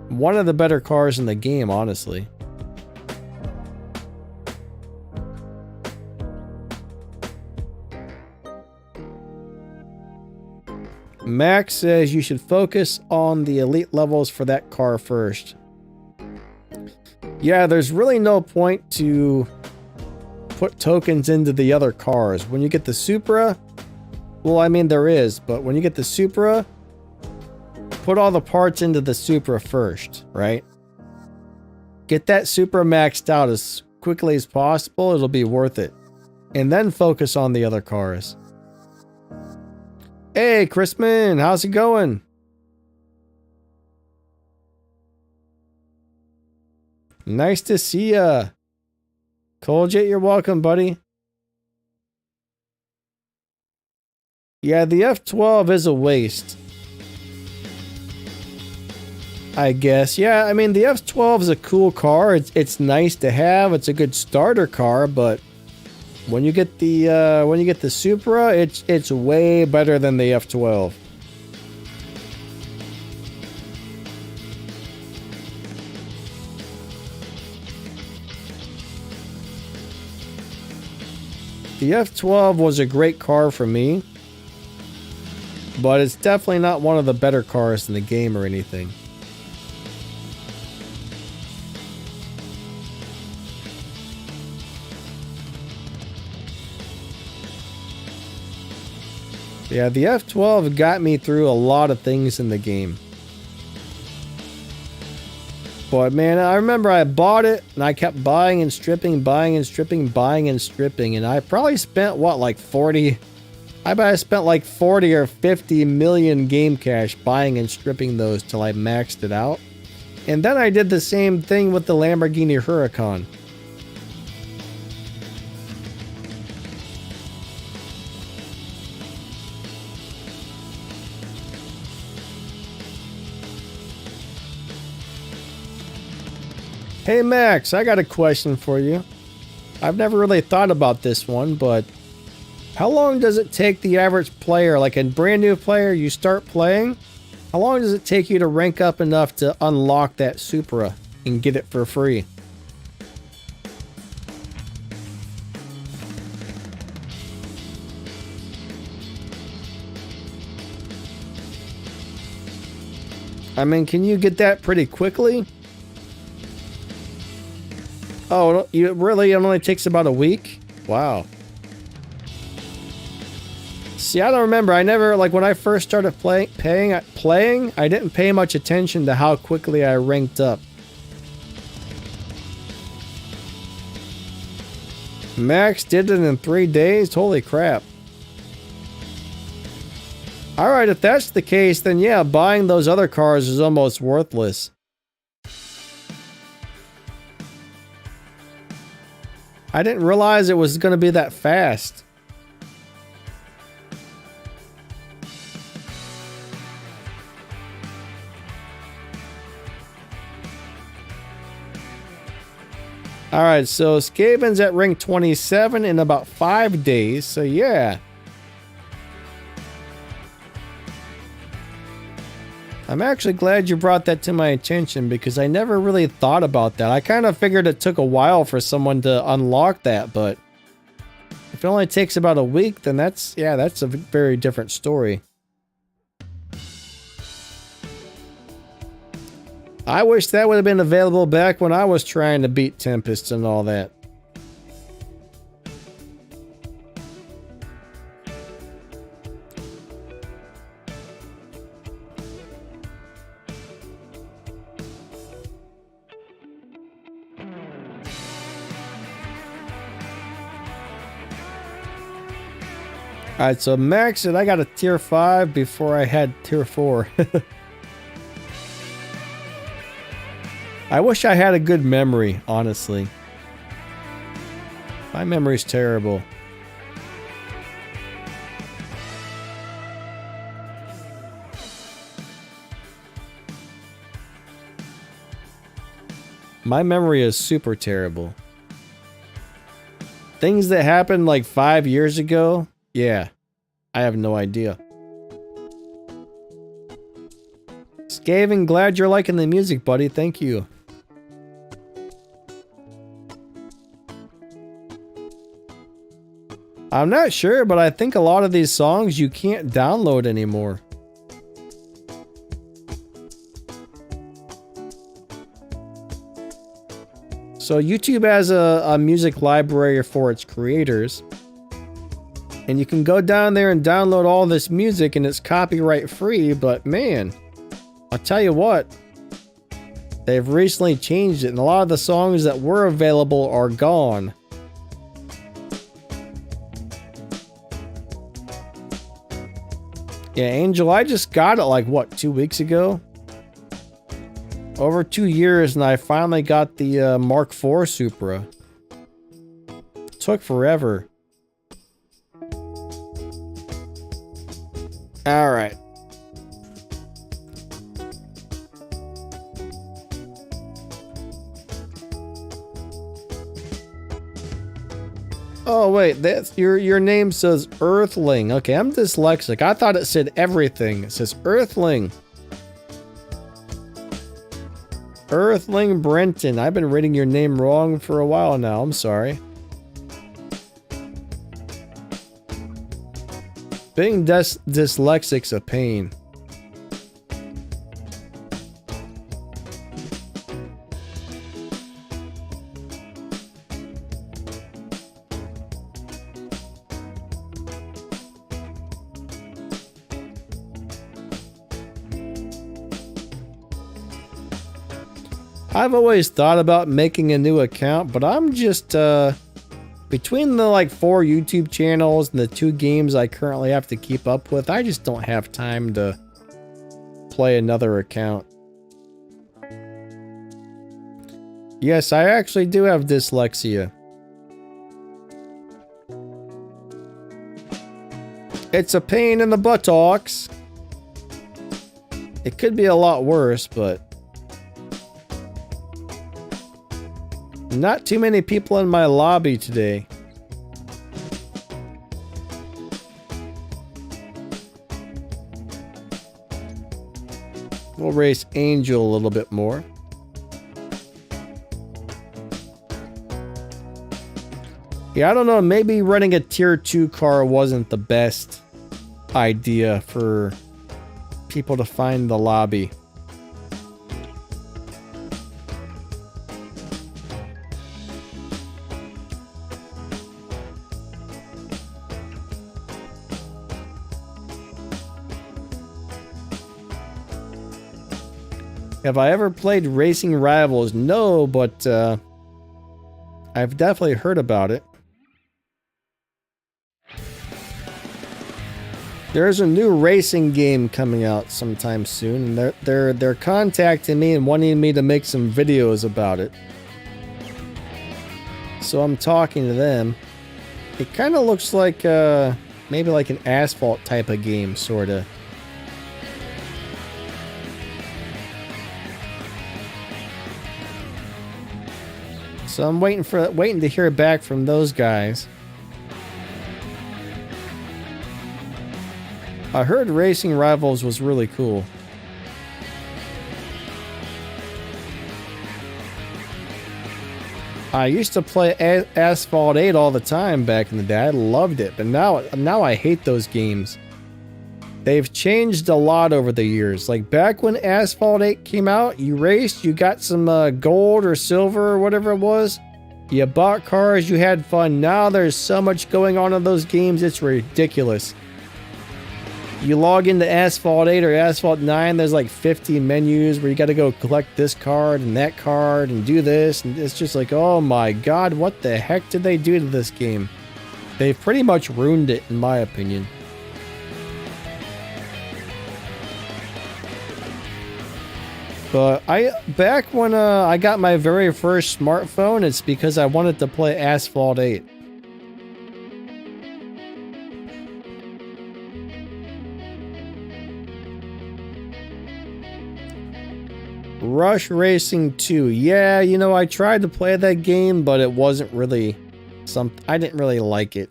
One of the better cars in the game, honestly. Max says you should focus on the elite levels for that car first. Yeah, there's really no point to put tokens into the other cars. When you get the Supra, well, I mean, there is, but when you get the Supra, put all the parts into the Supra first, right? Get that Supra maxed out as quickly as possible. It'll be worth it. And then focus on the other cars. Hey, Chrisman, how's it going? Nice to see ya. Coljet, you're welcome, buddy. Yeah, the F12 is a waste, I guess. Yeah, I mean, the F12 is a cool car. It's nice to have. It's a good starter car, but when you get the Supra, it's way better than the F12. The F12 was a great car for me, but it's definitely not one of the better cars in the game or anything. Yeah, the F12 got me through a lot of things in the game. But man, I remember I bought it and I kept buying and stripping, buying and stripping, buying and stripping, and I probably spent what, like 40? I bet I spent like 40 or 50 million game cash buying and stripping those till I maxed it out. And then I did the same thing with the Lamborghini Huracan. Hey Max, I got a question for you. I've never really thought about this one, but how long does it take the average player, like a brand new player, you start playing, how long does it take you to rank up enough to unlock that Supra and get it for free? I mean, can you get that pretty quickly? Oh, it only takes about a week? Wow. See, I don't remember. I never, like, when I first started playing, I didn't pay much attention to how quickly I ranked up. Max did it in 3 days? Holy crap. Alright, if that's the case, then yeah, buying those other cars is almost worthless. I didn't realize it was going to be that fast. Alright, so Skaven's at rank 27 in about 5 days, so yeah. I'm actually glad you brought that to my attention because I never really thought about that. I kind of figured it took a while for someone to unlock that, but if it only takes about a week, then that's a very different story. I wish that would have been available back when I was trying to beat Tempest and all that. Alright, so max it. I got a tier 5 before I had tier 4. I wish I had a good memory, honestly. My memory's terrible. My memory is super terrible. Things that happened like 5 years ago, yeah, I have no idea. Skaven, glad you're liking the music, buddy. Thank you. I'm not sure, but I think a lot of these songs you can't download anymore. So YouTube has a music library for its creators. And you can go down there and download all this music and it's copyright free, but man, I'll tell you what, they've recently changed it and a lot of the songs that were available are gone. Yeah, Angel, I just got it like, what, 2 weeks ago? Over 2 years and I finally got the Mark IV Supra. It took forever. Alright. Oh wait, that's your name says Earthling. Okay, I'm dyslexic. I thought it said everything. It says Earthling. Earthling Brenton. I've been reading your name wrong for a while now. I'm sorry. Being dyslexic's a pain. I've always thought about making a new account, but I'm just, between the like 4 YouTube channels and the 2 games I currently have to keep up with, I just don't have time to play another account. Yes, I actually do have dyslexia. It's a pain in the buttocks. It could be a lot worse, but not too many people in my lobby today. We'll race Angel a little bit more. Yeah, I don't know, maybe running a tier 2 car wasn't the best idea for people to find the lobby. Have I ever played Racing Rivals? No, but I've definitely heard about it. There's a new racing game coming out sometime soon, and they're contacting me and wanting me to make some videos about it. So I'm talking to them. It kind of looks like maybe like an Asphalt type of game, sorta. So I'm waiting to hear back from those guys. I heard Racing Rivals was really cool. I used to play Asphalt 8 all the time back in the day. I loved it, but now I hate those games. They've changed a lot over the years. Like back when Asphalt 8 came out, you raced, you got some gold or silver or whatever it was. You bought cars, you had fun. Now there's so much going on in those games, it's ridiculous. You log into Asphalt 8 or Asphalt 9, there's like 50 menus where you got to go collect this card and that card and do this. And it's just like, oh my god, what the heck did they do to this game? They've pretty much ruined it, in my opinion. But back when I got my very first smartphone, it's because I wanted to play Asphalt 8. Rush Racing 2. Yeah, you know, I tried to play that game, but it wasn't really something. I didn't really like it.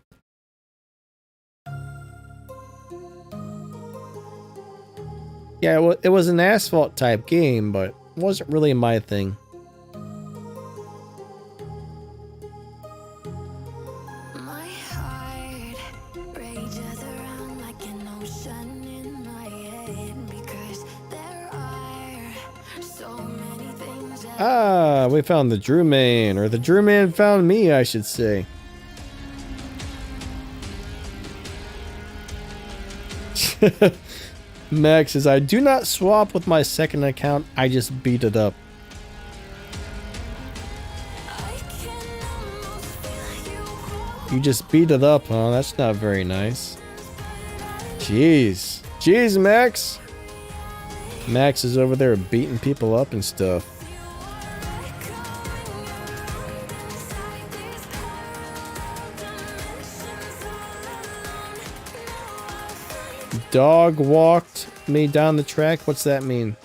Yeah, it was an asphalt type game, but it wasn't really my thing. My heart rages around like an ocean in my head because there are so many things that Ah, we found the Drew Man, or the Drew Man found me, I should say. Max says, I do not swap with my second account, I just beat it up. I can almost feel you. You just beat it up, huh? That's not very nice. Jeez. Jeez, Max. Max is over there beating people up and stuff. Dog walked me down the track. What's that mean?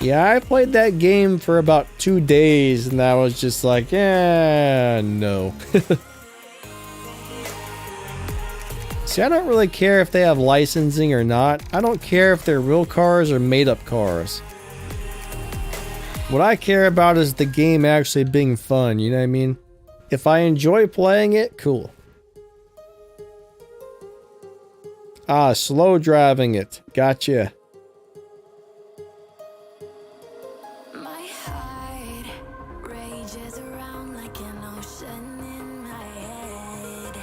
Yeah, I played that game for about 2 days and I was just like, yeah, no. See, I don't really care if they have licensing or not. I don't care if they're real cars or made-up cars. What I care about is the game actually being fun, you know what I mean? If I enjoy playing it, cool. Ah, slow driving it. Gotcha. My heart rages around like an ocean in my head.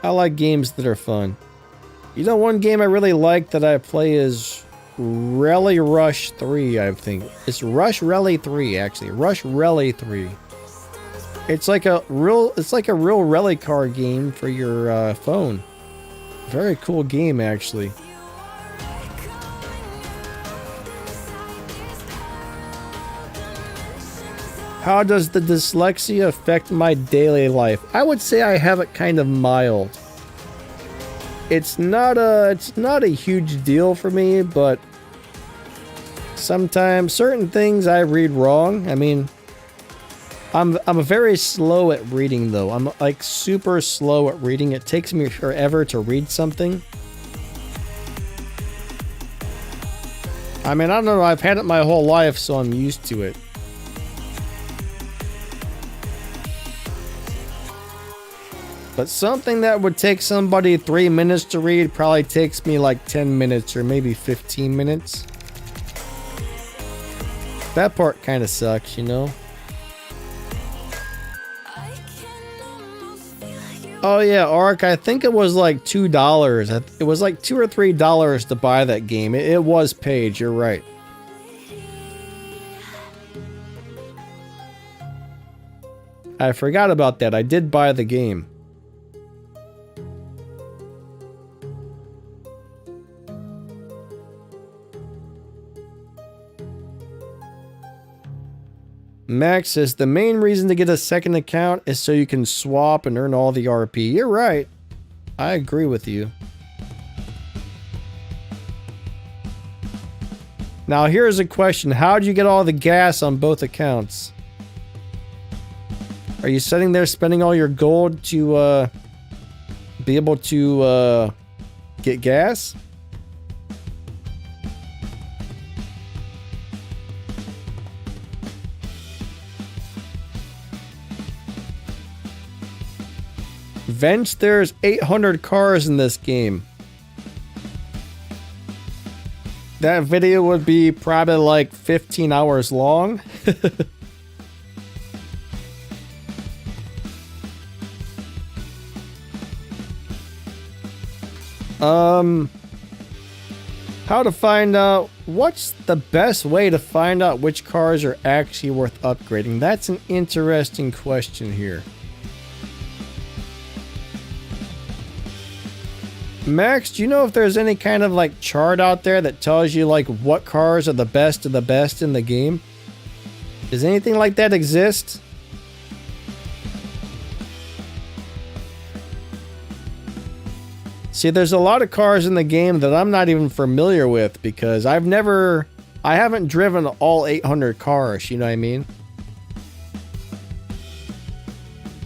I like games that are fun. You know, one game I really like that I play is Rally Rush 3, I think. It's Rush Rally 3, actually. Rush Rally 3. It's like a real rally car game for your phone. Very cool game, actually. How does the dyslexia affect my daily life? I would say I have it kind of mild. It's not a huge deal for me, but sometimes certain things I read wrong. I mean, I'm very slow at reading though. I'm like super slow at reading. It takes me forever to read something. I mean, I don't know, I've had it my whole life, so I'm used to it. But something that would take somebody 3 minutes to read probably takes me like 10 minutes or maybe 15 minutes. That part kind of sucks, you know? I can almost feel you. Oh yeah, Ark, I think it was like $2. It was like $2 or $3 to buy that game. It was paid, you're right. I forgot about that. I did buy the game. Max says the main reason to get a second account is so you can swap and earn all the RP. You're right. I agree with you. Now here's a question. How do you get all the gas on both accounts? Are you sitting there spending all your gold to be able to Get gas? Venge, there's 800 cars in this game. That video would be probably like 15 hours long. How to find out, what's the best way to find out which cars are actually worth upgrading? That's an interesting question here. Max, do you know if there's any kind of like chart out there that tells you like what cars are the best of the best in the game? Does anything like that exist? See, there's a lot of cars in the game that I'm not even familiar with because I haven't driven all 800 cars, you know what I mean?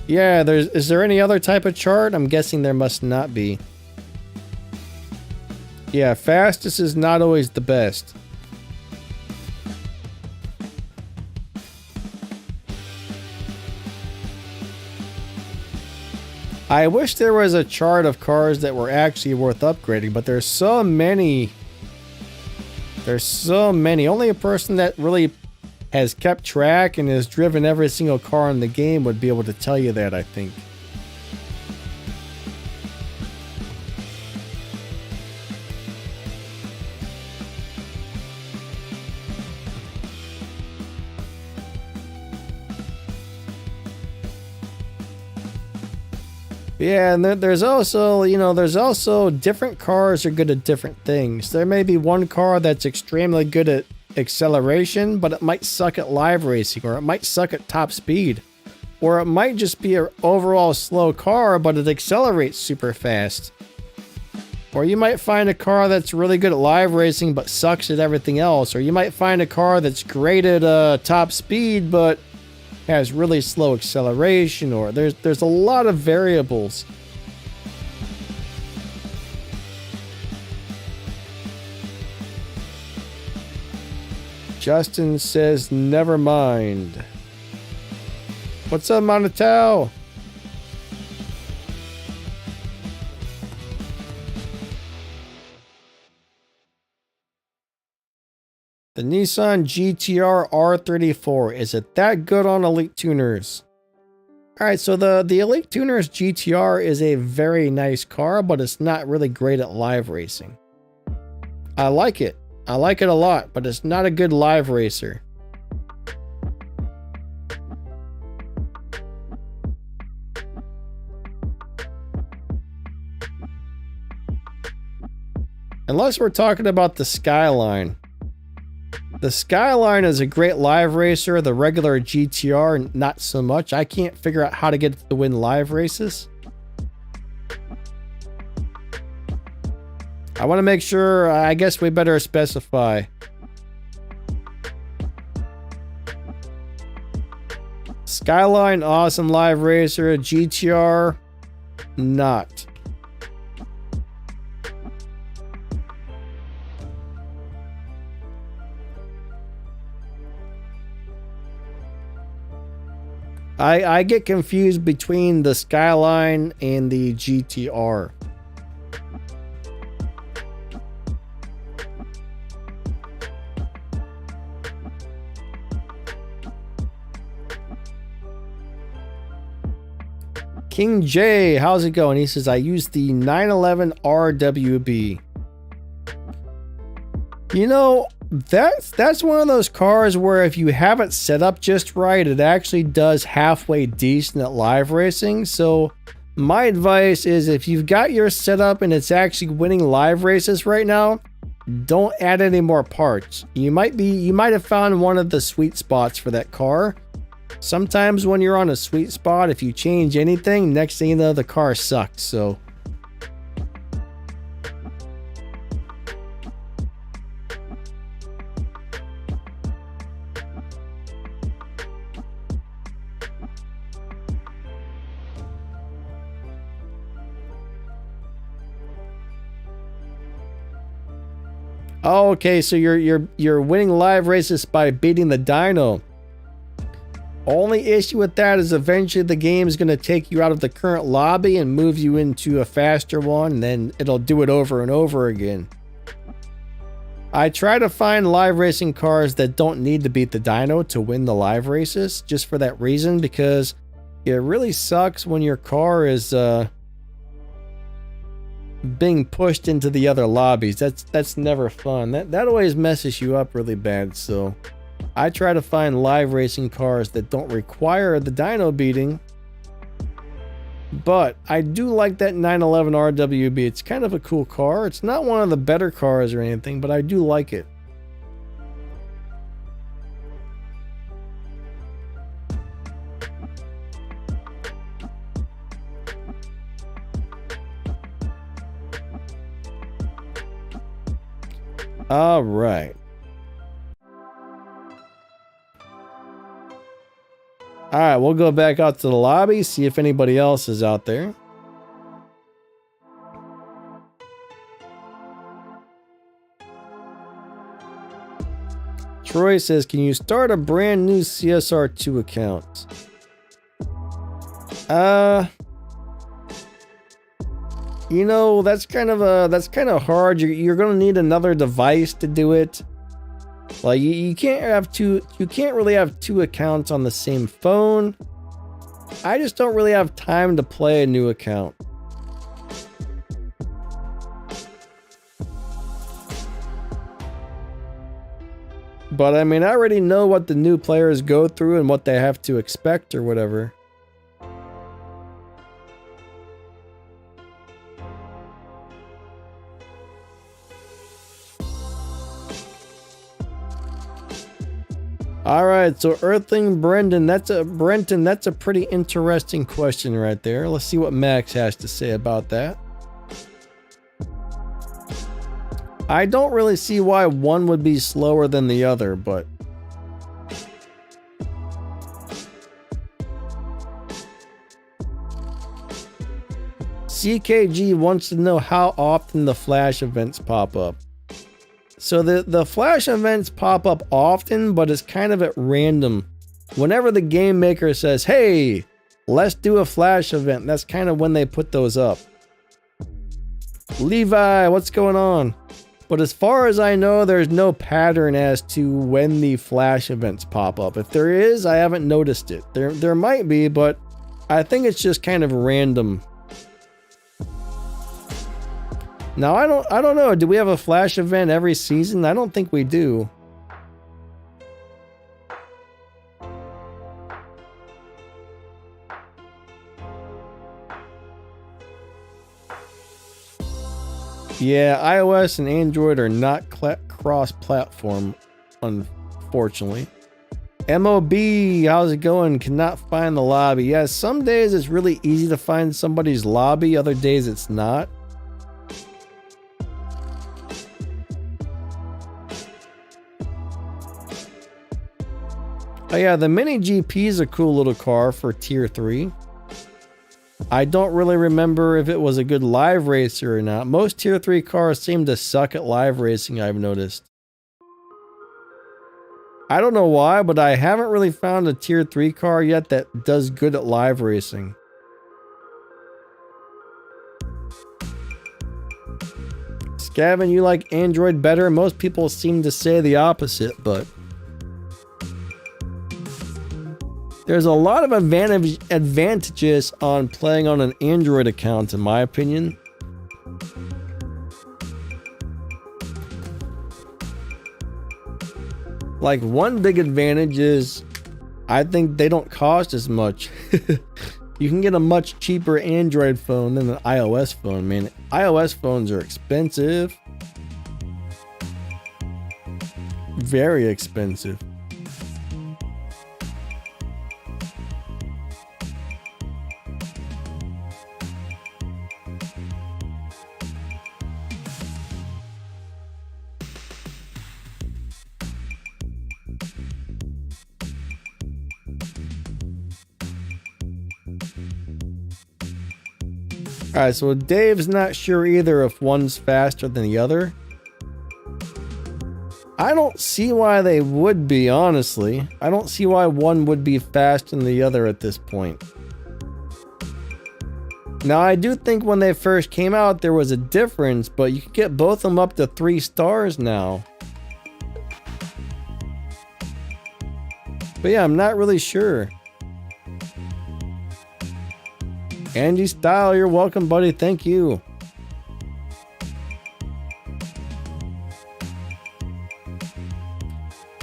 Yeah, is there any other type of chart? I'm guessing there must not be. Yeah, fastest is not always the best. I wish there was a chart of cars that were actually worth upgrading, but there's so many. There's so many. Only a person that really has kept track and has driven every single car in the game would be able to tell you that, I think. Yeah, and there's also, there's also different cars are good at different things. There may be one car that's extremely good at acceleration, but it might suck at live racing, or it might suck at top speed. Or it might just be an overall slow car, but it accelerates super fast. Or you might find a car that's really good at live racing, but sucks at everything else. Or you might find a car that's great at top speed, but has really slow acceleration, or there's a lot of variables. Justin says, never mind. What's up, Monotau? The Nissan GTR R34, is it that good on Elite Tuners? Alright, so the Elite Tuners GTR is a very nice car, but it's not really great at live racing. I like it. I like it a lot, but it's not a good live racer. Unless we're talking about the Skyline. The Skyline is a great live racer. The regular GTR, not so much. I can't figure out how to get it to win live races. I want to make sure, I guess we better specify. Skyline, awesome live racer. GTR, not. I get confused between the Skyline and the GTR. King J, how's it going? He says, I use the 911 RWB. You know, that's one of those cars where if you have it set up just right, it actually does halfway decent at live racing. So my advice is, if you've got your setup and it's actually winning live races right now, don't add any more parts. You might have found one of the sweet spots for that car. Sometimes when you're on a sweet spot, if you change anything, next thing you know, the car sucks. So Oh, okay, so you're winning live races by beating the dyno. Only issue with that is eventually the game is going to take you out of the current lobby and move you into a faster one, and then it'll do it over and over again. I try to find live racing cars that don't need to beat the dyno to win the live races, just for that reason, because it really sucks when your car is being pushed into the other lobbies. That's never fun. That always messes you up really bad, so I try to find live racing cars that don't require the dyno beating. But I do like that 911 RWB. It's kind of a cool car. It's not one of the better cars or anything, but I do like it. All right. All right, we'll go back out to the lobby, see if anybody else is out there. Troy says, can you start a brand new CSR2 account? You know, that's kind of hard. You're gonna need another device to do it. Like you can't really have two accounts on the same phone. I just don't really have time to play a new account. But I mean, I already know what the new players go through and what they have to expect or whatever. All right, so Earthling Brendan, that's a pretty interesting question right there. Let's see what Max has to say about that. I don't really see why one would be slower than the other, but CKG wants to know how often the flash events pop up. So the flash events pop up often, but it's kind of at random. Whenever the game maker says, hey, let's do a flash event, that's kind of when they put those up. Levi, what's going on? But as far as I know, there's no pattern as to when the flash events pop up. If there is, I haven't noticed it. There might be, but I think it's just kind of random. Now, I don't know. Do we have a flash event every season? I don't think we do. Yeah, iOS and Android are not cross-platform, unfortunately. MOB, how's it going? Cannot find the lobby. Yeah, some days it's really easy to find somebody's lobby. Other days it's not. Oh yeah, the Mini GP is a cool little car for Tier 3. I don't really remember if it was a good live racer or not. Most Tier 3 cars seem to suck at live racing, I've noticed. I don't know why, but I haven't really found a Tier 3 car yet that does good at live racing. Scavin, you like Android better? Most people seem to say the opposite, but there's a lot of advantages on playing on an Android account, in my opinion. Like, one big advantage is I think they don't cost as much. You can get a much cheaper Android phone than an iOS phone, man. iOS phones are expensive. Very expensive. Alright, so Dave's not sure either if one's faster than the other. I don't see why they would be, honestly. I don't see why one would be faster than the other at this point. Now, I do think when they first came out, there was a difference, but you can get both of them up to 3 stars now. But yeah, I'm not really sure. Andy Style, you're welcome, buddy. Thank you.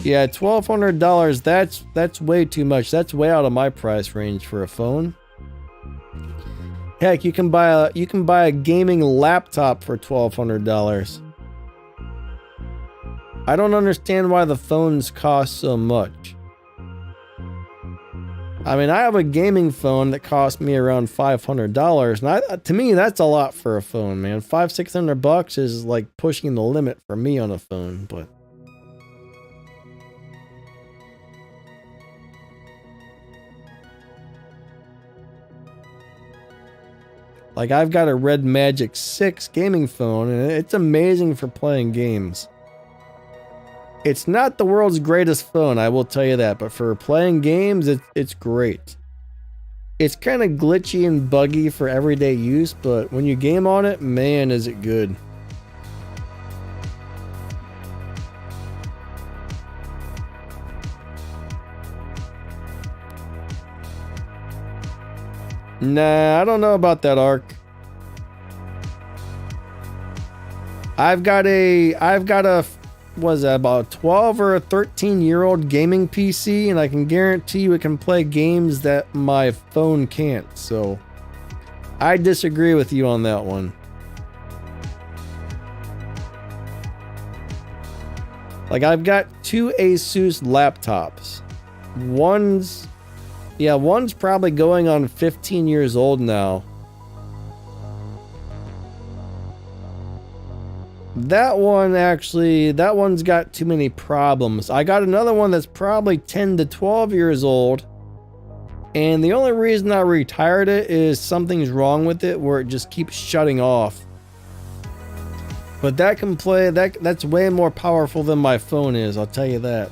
Yeah, $1,200. That's way too much. That's way out of my price range for a phone. Heck, you can buy a gaming laptop for $1,200. I don't understand why the phones cost so much. I mean, I have a gaming phone that cost me around $500, and to me, that's a lot for a phone, man. $500-$600 is like pushing the limit for me on a phone, but. Like, I've got a Red Magic 6 gaming phone, and it's amazing for playing games. It's not the world's greatest phone, I will tell you that, but for playing games, it's great. It's kind of glitchy and buggy for everyday use, but when you game on it, man, is it good. Nah, I don't know about that, Ark. I've got a was that about 12 or a 13-year-old gaming PC, and I can guarantee you it can play games that my phone can't, so I disagree with you on that one. Like, I've got 2 Asus laptops. One's probably going on 15 years old now. That one's got too many problems. I got another one that's probably 10 to 12 years old. And the only reason I retired it is something's wrong with it where it just keeps shutting off. But that can play, that's way more powerful than my phone is, I'll tell you that.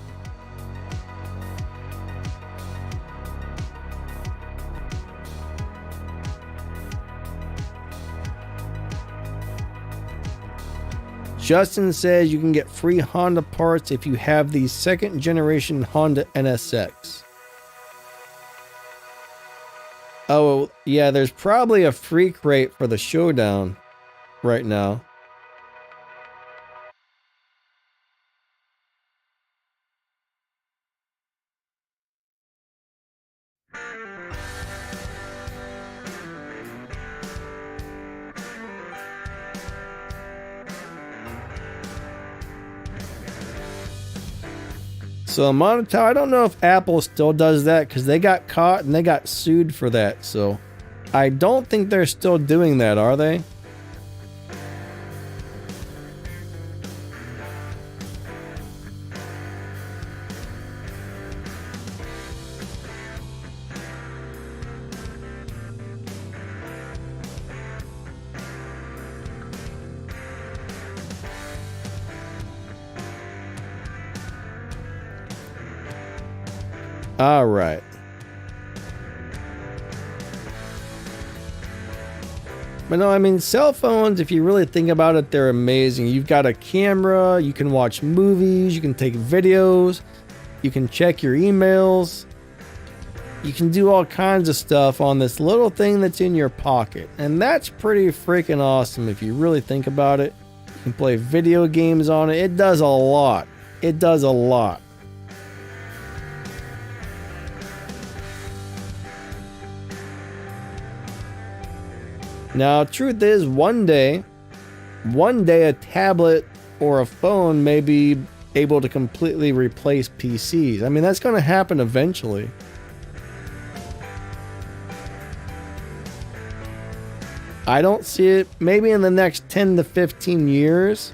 Justin says you can get free Honda parts if you have the 2nd generation Honda NSX. Oh, yeah, there's probably a free crate for the showdown right now. So Monotone, I don't know if Apple still does that because they got caught and they got sued for that. So I don't think they're still doing that, are they? All right. But no, I mean, cell phones, if you really think about it, they're amazing. You've got a camera, you can watch movies, you can take videos, you can check your emails, you can do all kinds of stuff on this little thing that's in your pocket. And that's pretty freaking awesome if you really think about it. You can play video games on it. It does a lot. It does a lot. Now, truth is, one day a tablet or a phone may be able to completely replace PCs. I mean, that's going to happen eventually. I don't see it maybe in the next 10 to 15 years.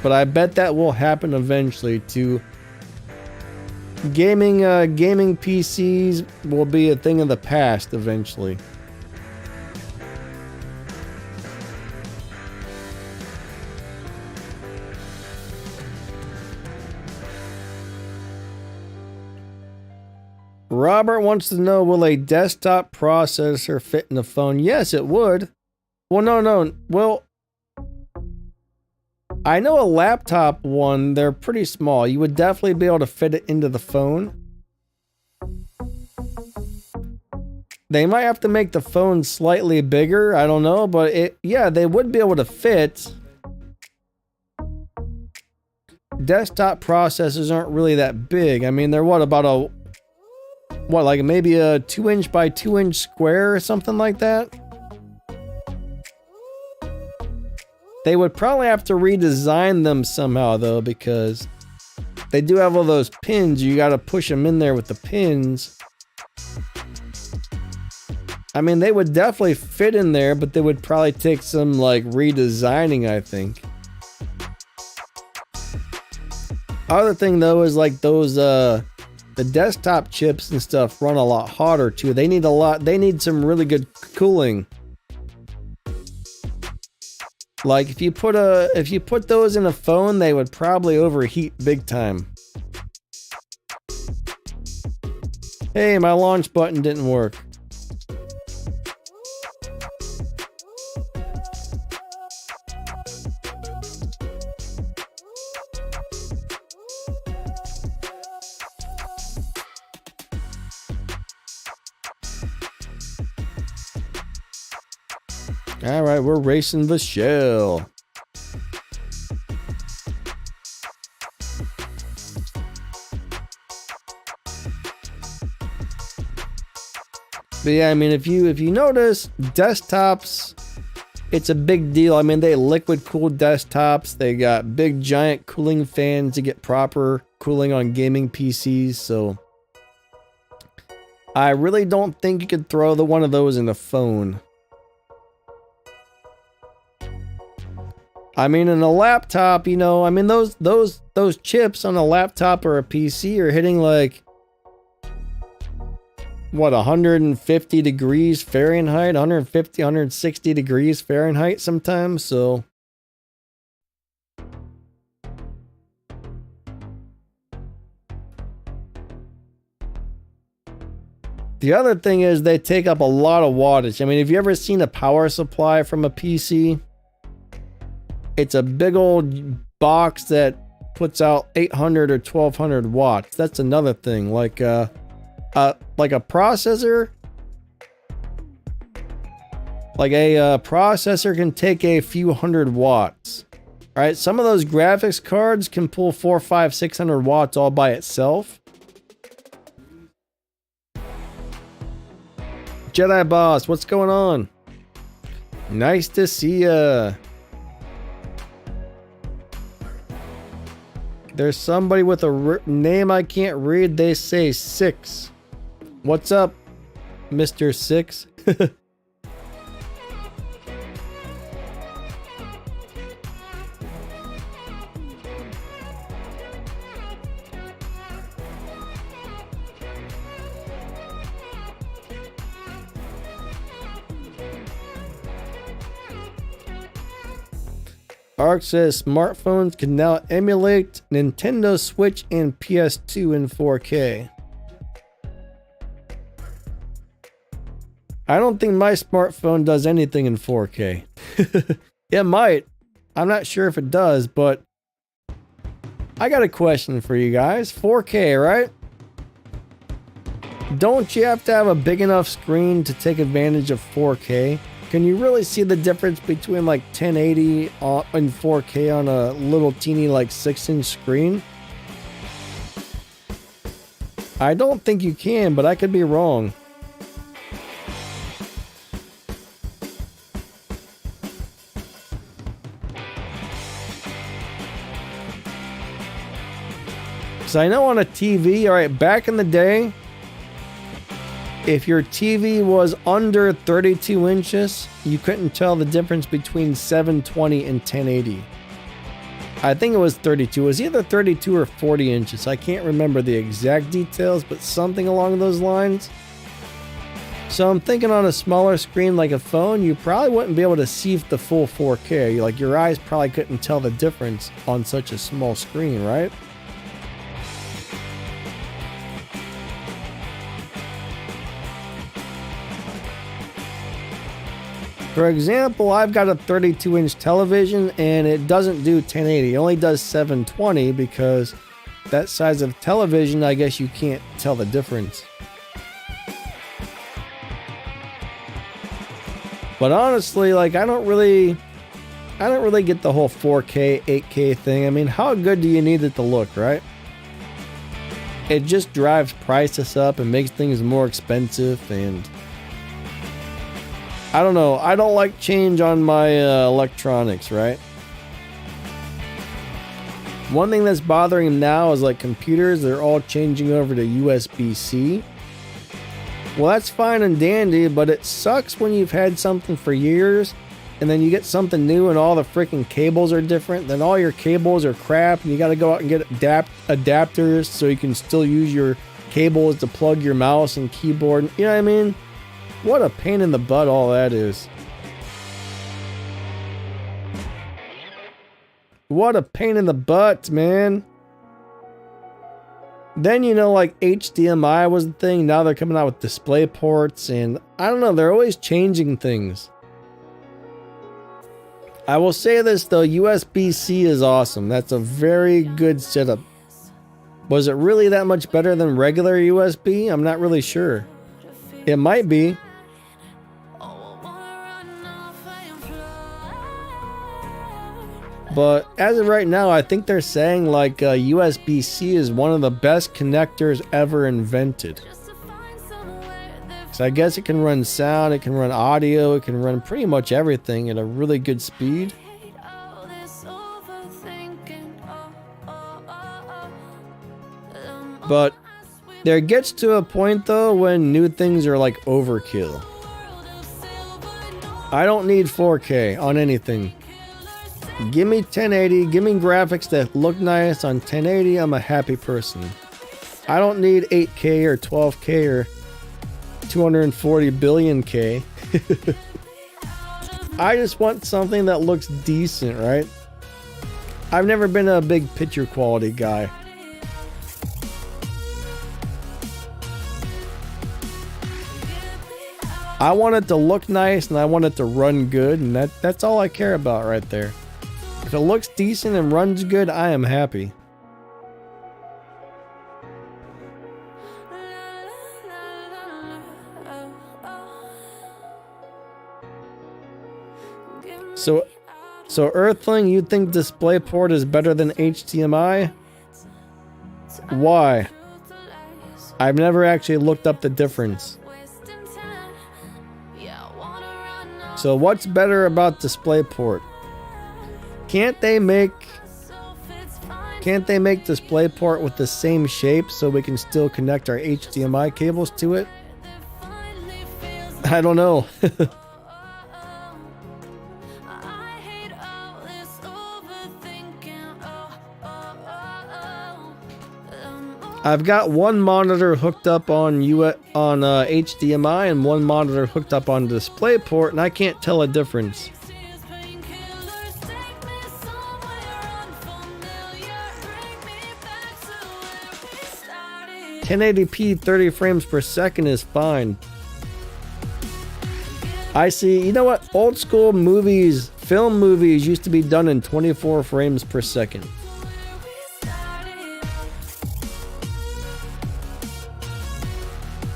But I bet that will happen eventually too. Gaming PCs will be a thing of the past eventually. Robert wants to know, will a desktop processor fit in a phone? Yes, it would. Well, no. Well, I know a laptop one, they're pretty small. You would definitely be able to fit it into the phone. They might have to make the phone slightly bigger, I don't know, but yeah, they would be able to fit. Desktop processors aren't really that big. I mean, they're like maybe a 2-inch by 2-inch square or something like that? They would probably have to redesign them somehow though, because they do have all those pins. You got to push them in there with the pins. I mean, they would definitely fit in there, but they would probably take some like redesigning, I think. Other thing though is like those the desktop chips and stuff run a lot hotter too. They need some really good cooling. Like if you put those in a phone, they would probably overheat big time. Hey, my launch button didn't work. All right, we're racing the shell. But yeah, I mean, if you notice, desktops, it's a big deal. I mean, they liquid cool desktops. They got big giant cooling fans to get proper cooling on gaming PCs. So I really don't think you could throw one of those in a phone. I mean, in a laptop, you know, I mean, those chips on a laptop or a PC are hitting like, what, 150 degrees Fahrenheit, 150, 160 degrees Fahrenheit sometimes, so. The other thing is they take up a lot of wattage. I mean, have you ever seen a power supply from a PC? It's a big old box that puts out 800 or 1200 watts. That's another thing. Like a processor. Like a processor can take a few hundred watts. All right, some of those graphics cards can pull 400, 500, 600 watts all by itself. Jedi Boss, what's going on? Nice to see ya. There's somebody with a name I can't read. They say 6. What's up, Mr. 6? Ark says smartphones can now emulate Nintendo Switch and PS2 in 4K. I don't think my smartphone does anything in 4K. It might. I'm not sure if it does, but I got a question for you guys. 4K, right? Don't you have to have a big enough screen to take advantage of 4K? Can you really see the difference between like 1080 and 4K on a little teeny like 6-inch screen? I don't think you can, but I could be wrong. So I know on a TV, all right, back in the day, if your TV was under 32 inches, you couldn't tell the difference between 720 and 1080. I think it was 32. It was either 32 or 40 inches. I can't remember the exact details, but something along those lines. So I'm thinking on a smaller screen like a phone, you probably wouldn't be able to see the full 4K. Like your eyes probably couldn't tell the difference on such a small screen, right? For example, I've got a 32-inch television and it doesn't do 1080. It only does 720 because that size of television, I guess you can't tell the difference. But honestly, like I don't really get the whole 4K, 8K thing. I mean, how good do you need it to look, right? It just drives prices up and makes things more expensive, and I don't know. I don't like change on my electronics, right? One thing that's bothering now is like computers, they're all changing over to USB-C. Well, that's fine and dandy, but it sucks when you've had something for years and then you get something new and all the freaking cables are different. Then all your cables are crap and you got to go out and get adapters so you can still use your cables to plug your mouse and keyboard. You know what I mean? What a pain in the butt all that is. What a pain in the butt, man. Then, you know, like HDMI was the thing. Now they're coming out with display ports and I don't know, they're always changing things. I will say this though, USB-C is awesome. That's a very good setup. Was it really that much better than regular USB? I'm not really sure. It might be. But as of right now, I think they're saying like USB-C is one of the best connectors ever invented. So I guess it can run sound, it can run audio, it can run pretty much everything at a really good speed. But there gets to a point though when new things are like overkill. I don't need 4K on anything. Give me 1080, give me graphics that look nice on 1080, I'm a happy person. I don't need 8K or 12K or 240 billion K. I just want something that looks decent, right? I've never been a big picture quality guy. I want it to look nice and I want it to run good, and that's all I care about right there. If it looks decent and runs good, I am happy. So Earthling, you think DisplayPort is better than HDMI? Why? I've never actually looked up the difference. So what's better about DisplayPort? Can't they make DisplayPort with the same shape so we can still connect our HDMI cables to it? I don't know. I've got one monitor hooked up on HDMI and one monitor hooked up on DisplayPort, and I can't tell a difference. .1080p 30 frames per second is fine. I see. You know what? Old school movies, film movies used to be done in 24 frames per second.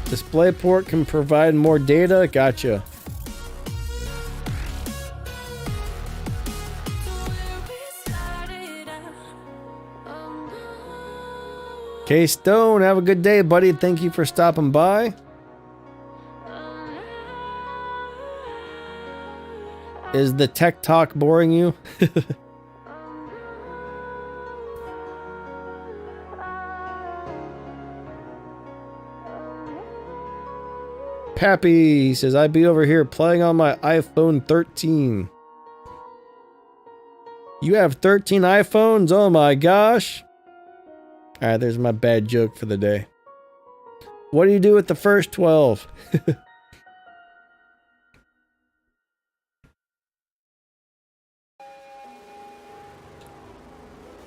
DisplayPort can provide more data. Gotcha. K-Stone, have a good day, buddy. Thank you for stopping by. Is the tech talk boring you? Pappy, he says, I'd be over here playing on my iPhone 13. You have 13 iPhones? Oh my gosh. Alright, there's my bad joke for the day. What do you do with the first 12?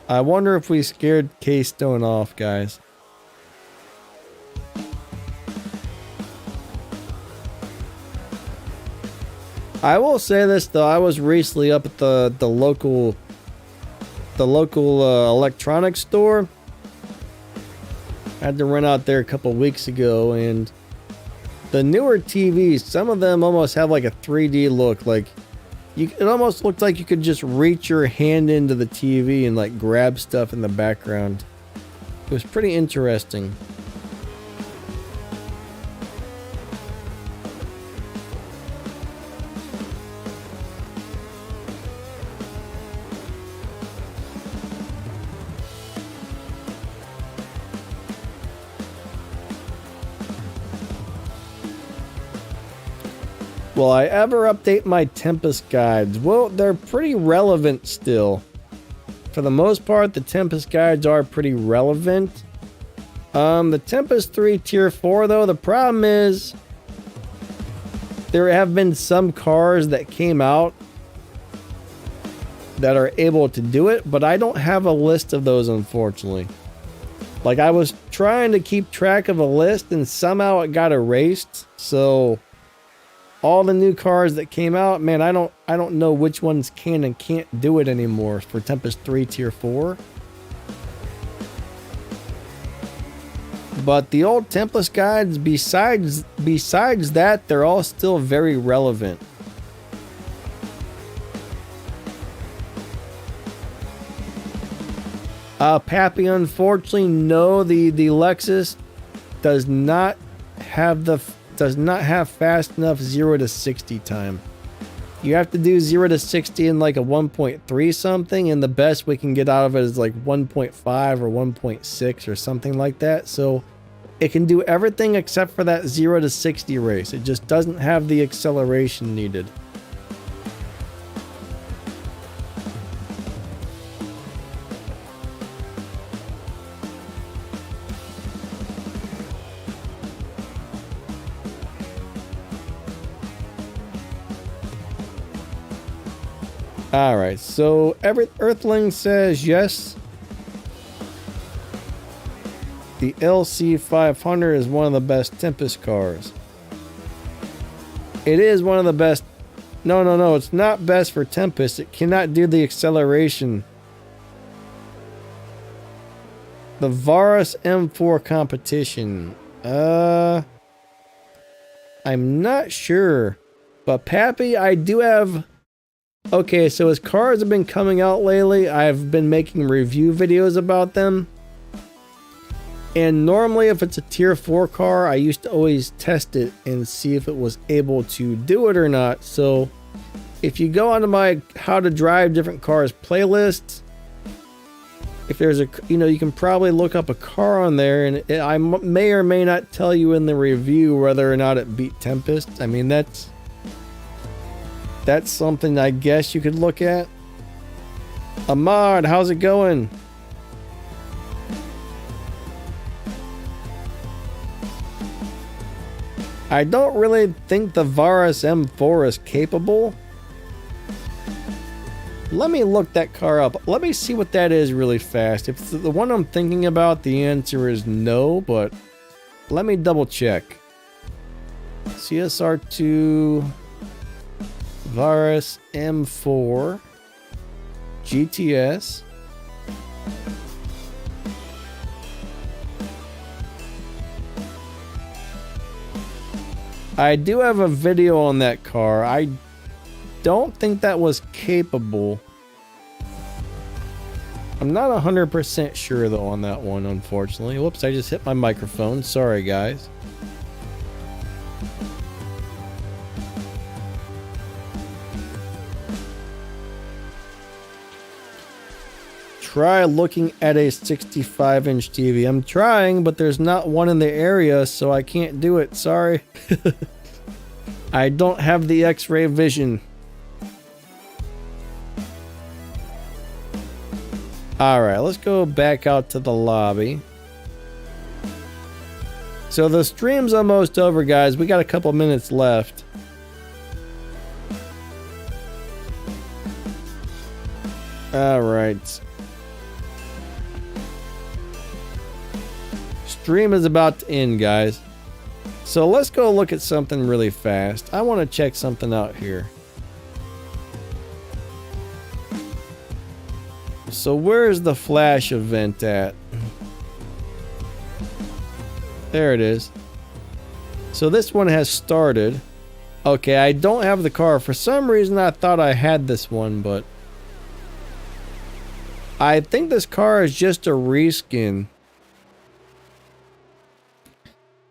I wonder if we scared K-Stone off, guys. I will say this though, I was recently up at the local electronics store. I had to run out there a couple weeks ago, and the newer TVs, some of them almost have like a 3D look. Like it almost looked like you could just reach your hand into the TV and like grab stuff in the background. It was pretty interesting. Will I ever update my Tempest guides? Well, they're pretty relevant still. For the most part, the Tempest guides are pretty relevant. The Tempest 3 Tier 4 though, the problem is there have been some cars that came out that are able to do it, but I don't have a list of those, unfortunately. Like, I was trying to keep track of a list and somehow it got erased, so all the new cars that came out, man, I don't know which ones can and can't do it anymore for Tempest 3 Tier 4. But the old Tempest guides, besides that, they're all still very relevant. Pappy, unfortunately, no, the Lexus does not have fast enough 0 to 60 time. You have to do 0 to 60 in like a 1.3 something, and the best we can get out of it is like 1.5 or 1.6 or something like that. So it can do everything except for that 0 to 60 race. It just doesn't have the acceleration needed. Alright, so Earthling says yes. The LC500 is one of the best Tempest cars. It is one of the best. No, it's not best for Tempest. It cannot do the acceleration. The Varus M4 competition. I'm not sure. But Pappy, I do have... Okay, so as cars have been coming out lately, I've been making review videos about them. And normally if it's a tier 4 car, I used to always test it and see if it was able to do it or not. So if you go onto my how to drive different cars playlist, if there's a, you can probably look up a car on there, and I may or may not tell you in the review whether or not it beat Tempest. I mean, that's something I guess you could look at. Ahmad, how's it going? I don't really think the Varus M4 is capable. Let me look that car up. Let me see what that is really fast. If it's the one I'm thinking about, the answer is no, but let me double check. CSR2... Varus M4 GTS. I do have a video on that car. I don't think that was capable. I'm not 100% sure though on that one, unfortunately. Whoops, I just hit my microphone. Sorry, guys. Try looking at a 65-inch TV. I'm trying, but there's not one in the area, so I can't do it. Sorry. I don't have the X-ray vision. Alright, let's go back out to the lobby. So the stream's almost over, guys. We got a couple minutes left. Alright. Stream is about to end, guys. So let's go look at something really fast. I want to check something out here. So where's the flash event at? There it is. So this one has started. Okay, I don't have the car. For some reason I thought I had this one, but I think this car is just a reskin.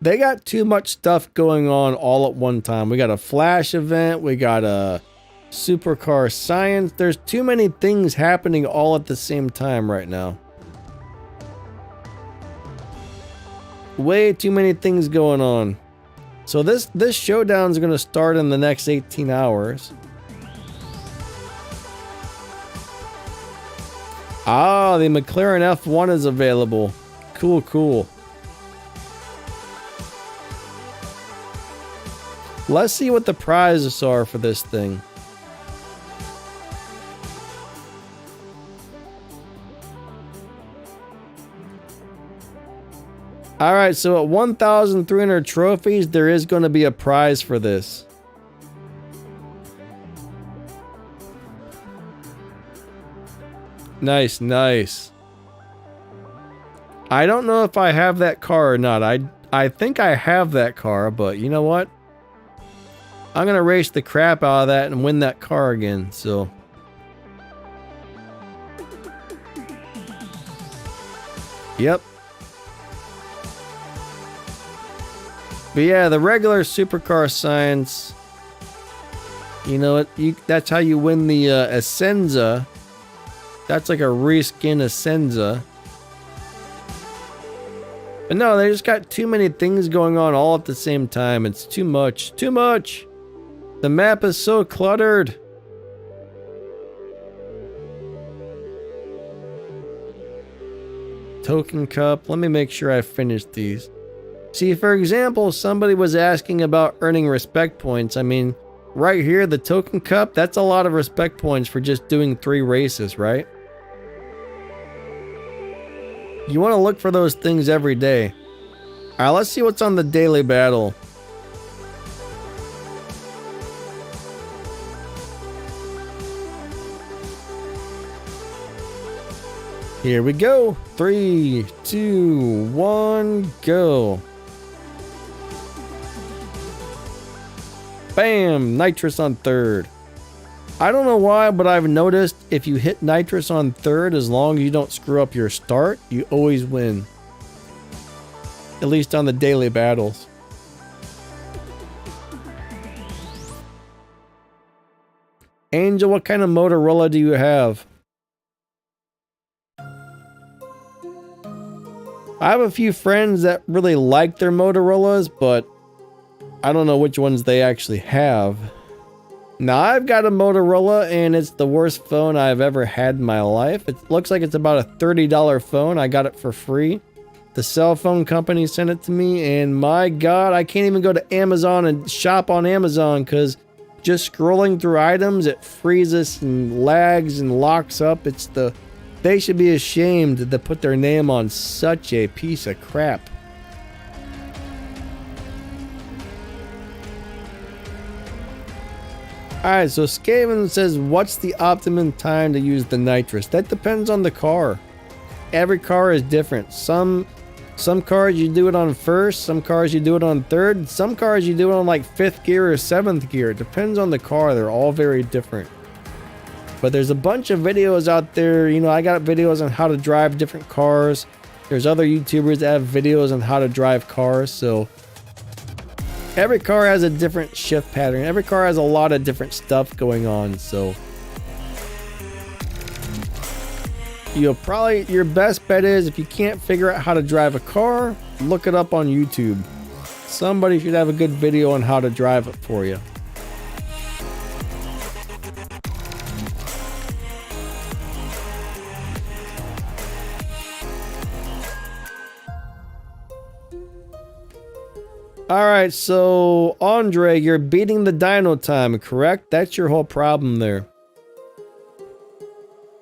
They got too much stuff going on all at one time. We got a flash event, we got a supercar science. There's too many things happening all at the same time right now. Way too many things going on. So this showdown is going to start in the next 18 hours. Ah, the McLaren F1 is available. Cool, cool. Let's see what the prizes are for this thing. Alright, so at 1,300 trophies, there is going to be a prize for this. Nice, nice. I don't know if I have that car or not. I think I have that car, but you know what? I'm going to race the crap out of that and win that car again, so. Yep. But yeah, the regular supercar science, you know, that's how you win the Essenza. That's like a reskin Essenza. But no, they just got too many things going on all at the same time. It's too much. Too much! The map is so cluttered. Token cup. Let me make sure I finish these. See, for example, somebody was asking about earning respect points. I mean, right here, the token cup, that's a lot of respect points for just doing 3 races, right? You want to look for those things every day. Alright, let's see what's on the daily battle. Here we go. 3, 2, 1, go. Bam! Nitrous on 3rd. I don't know why, but I've noticed if you hit nitrous on 3rd, as long as you don't screw up your start, you always win. At least on the daily battles. Angel, what kind of Motorola do you have? I have a few friends that really like their Motorola's, but I don't know which ones they actually have. Now, I've got a Motorola, and it's the worst phone I've ever had in my life. It looks like it's about a $30 phone. I got it for free. The cell phone company sent it to me, and my God, I can't even go to Amazon and shop on Amazon because just scrolling through items, it freezes and lags and locks up. They should be ashamed to put their name on such a piece of crap. Alright, so Skaven says, what's the optimum time to use the nitrous? That depends on the car. Every car is different. Some cars you do it on 1st, some cars you do it on 3rd, some cars you do it on like 5th gear or 7th gear. It depends on the car. They're all very different. But there's a bunch of videos out there. You know, I got videos on how to drive different cars. There's other YouTubers that have videos on how to drive cars. So every car has a different shift pattern. Every car has a lot of different stuff going on. So your best bet is, if you can't figure out how to drive a car, look it up on YouTube. Somebody should have a good video on how to drive it for you. Alright, so Andre, you're beating the dyno time, correct? That's your whole problem there.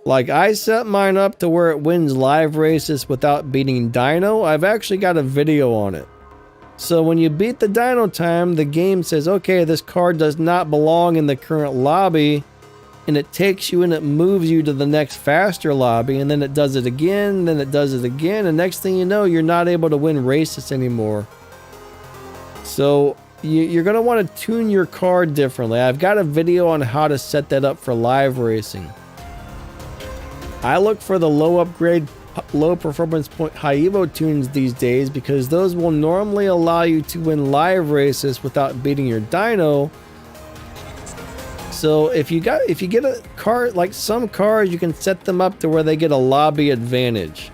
Like, I set mine up to where it wins live races without beating dyno. I've actually got a video on it. So when you beat the dyno time, the game says, okay, this car does not belong in the current lobby, and it takes you and it moves you to the next faster lobby, and then it does it again, then it does it again, and next thing you know, you're not able to win races anymore. So you're going to want to tune your car differently. I've got a video on how to set that up for live racing. I look for the low upgrade, low performance point high evo tunes these days because those will normally allow you to win live races without beating your dyno. So if you get a car, like some cars, you can set them up to where they get a lobby advantage.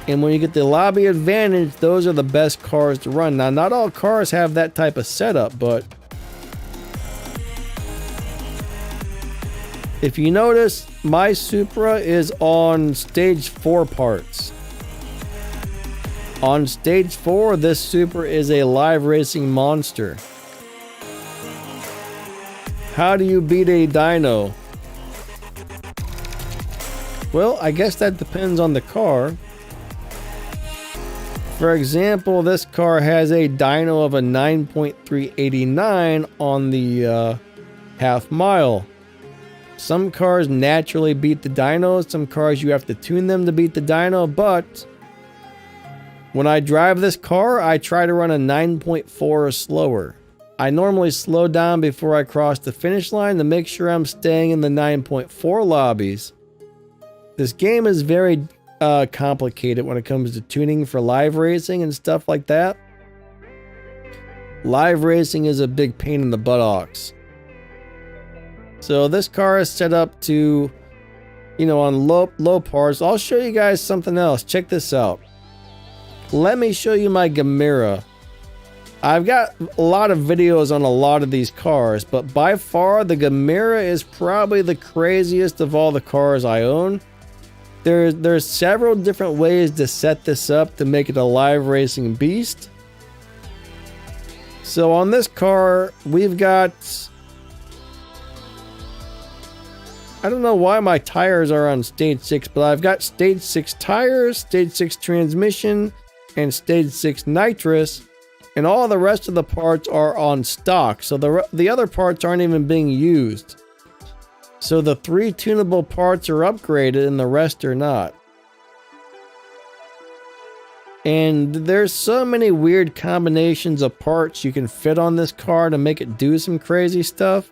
And when you get the lobby advantage, those are the best cars to run. Now, not all cars have that type of setup, but if you notice, my Supra is on stage 4 parts. On stage 4, this Supra is a live racing monster. How do you beat a dyno? Well, I guess that depends on the car. For example, this car has a dyno of a 9.389 on the half mile. Some cars naturally beat the dyno, some cars you have to tune them to beat the dyno, but when I drive this car, I try to run a 9.4 or slower. I normally slow down before I cross the finish line to make sure I'm staying in the 9.4 lobbies. This game is very complicated when it comes to tuning for live racing and stuff like that. Live racing is a big pain in the buttocks. So this car is set up to, you know, on low parts. I'll show you guys something else. Check this out. Let me show you my Gamera. I've got a lot of videos on a lot of these cars, but by far the Gamera is probably the craziest of all the cars I own. There's several different ways to set this up to make it a live racing beast. So on this car, we've got, I don't know why my tires are on stage 6, but I've got stage 6 tires, stage 6 transmission, and stage 6 nitrous. And all the rest of the parts are on stock, so the other parts aren't even being used. So the 3 tunable parts are upgraded and the rest are not. And there's so many weird combinations of parts you can fit on this car to make it do some crazy stuff.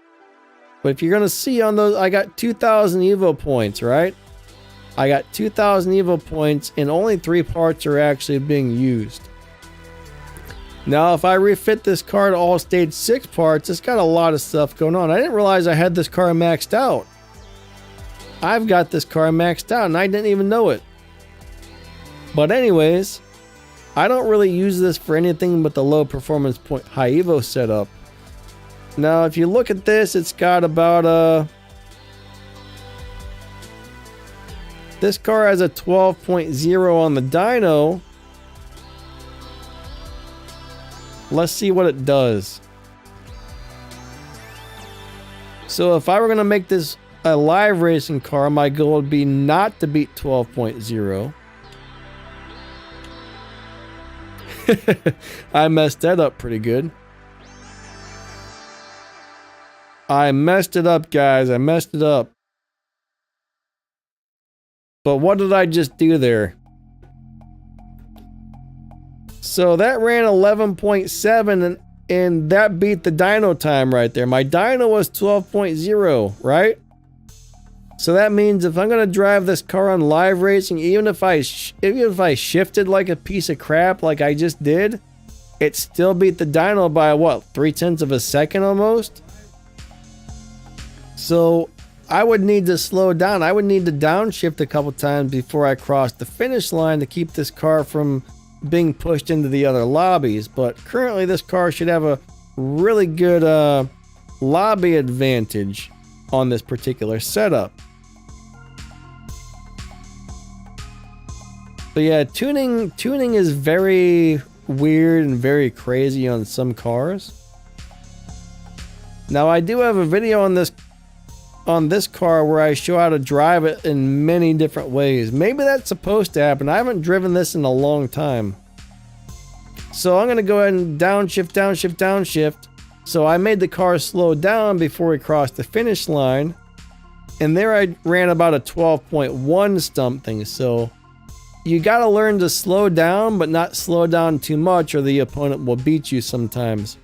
But if you're going to see on those, I got 2,000 Evo points, right? I got 2,000 Evo points and only 3 parts are actually being used. Now, if I refit this car to all stage 6 parts, it's got a lot of stuff going on. I didn't realize I had this car maxed out. I've got this car maxed out and I didn't even know it. But anyways, I don't really use this for anything but the low performance point high evo setup. Now, if you look at this, it's got about this car has a 12.0 on the dyno. Let's see what it does. So if I were going to make this a live racing car, my goal would be not to beat 12.0. I messed that up pretty good. I messed it up, guys. I messed it up. But what did I just do there? So that ran 11.7 and that beat the dyno time right there. My dyno was 12.0, right? So that means if I'm going to drive this car on live racing, even if I shifted like a piece of crap like I just did, it still beat the dyno by what, 0.3 of a second almost? So I would need to slow down. I would need to downshift a couple times before I crossed the finish line to keep this car from being pushed into the other lobbies. But currently this car should have a really good lobby advantage on this particular setup. But yeah, tuning is very weird and very crazy on some cars. Now I do have a video on this car where I show how to drive it in many different ways. Maybe that's supposed to happen. I haven't driven this in a long time. So I'm going to go ahead and downshift, downshift, downshift. So I made the car slow down before we crossed the finish line. And there I ran about a 12.1 something. So you got to learn to slow down, but not slow down too much or the opponent will beat you sometimes.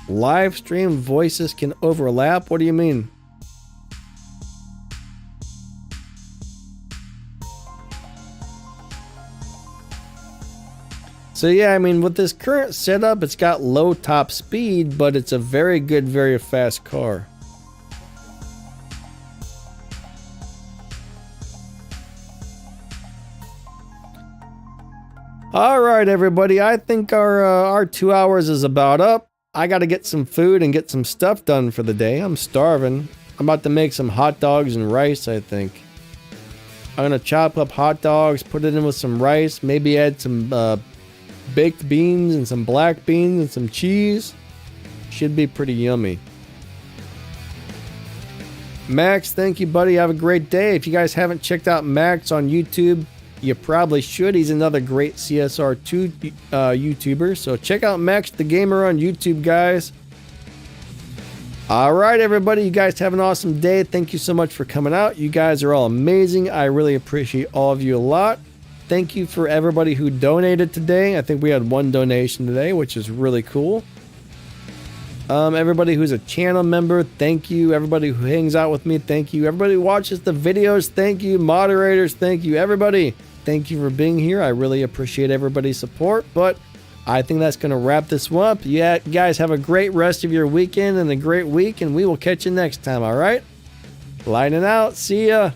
Live stream voices can overlap? What do you mean? So yeah, I mean, with this current setup, it's got low top speed, but it's a very good, very fast car. All right, everybody, I think our 2 hours is about up. I got to get some food and get some stuff done for the day. I'm starving. I'm about to make some hot dogs and rice, I think. I'm going to chop up hot dogs, put it in with some rice, maybe add some baked beans and some black beans and some cheese. Should be pretty yummy. Max, thank you, buddy. Have a great day. If you guys haven't checked out Max on YouTube, you probably should. He's another great CSR2 YouTuber. So check out Max the Gamer on YouTube, guys. All right, everybody. You guys have an awesome day. Thank you so much for coming out. You guys are all amazing. I really appreciate all of you a lot. Thank you for everybody who donated today. I think we had one donation today, which is really cool. Everybody who's a channel member, thank you. Everybody who hangs out with me, thank you. Everybody who watches the videos, thank you. Moderators, thank you. Everybody, thank you for being here. I really appreciate everybody's support, but I think that's going to wrap this one up. Yeah, guys, have a great rest of your weekend and a great week, and we will catch you next time, all right? Lighting out. See ya.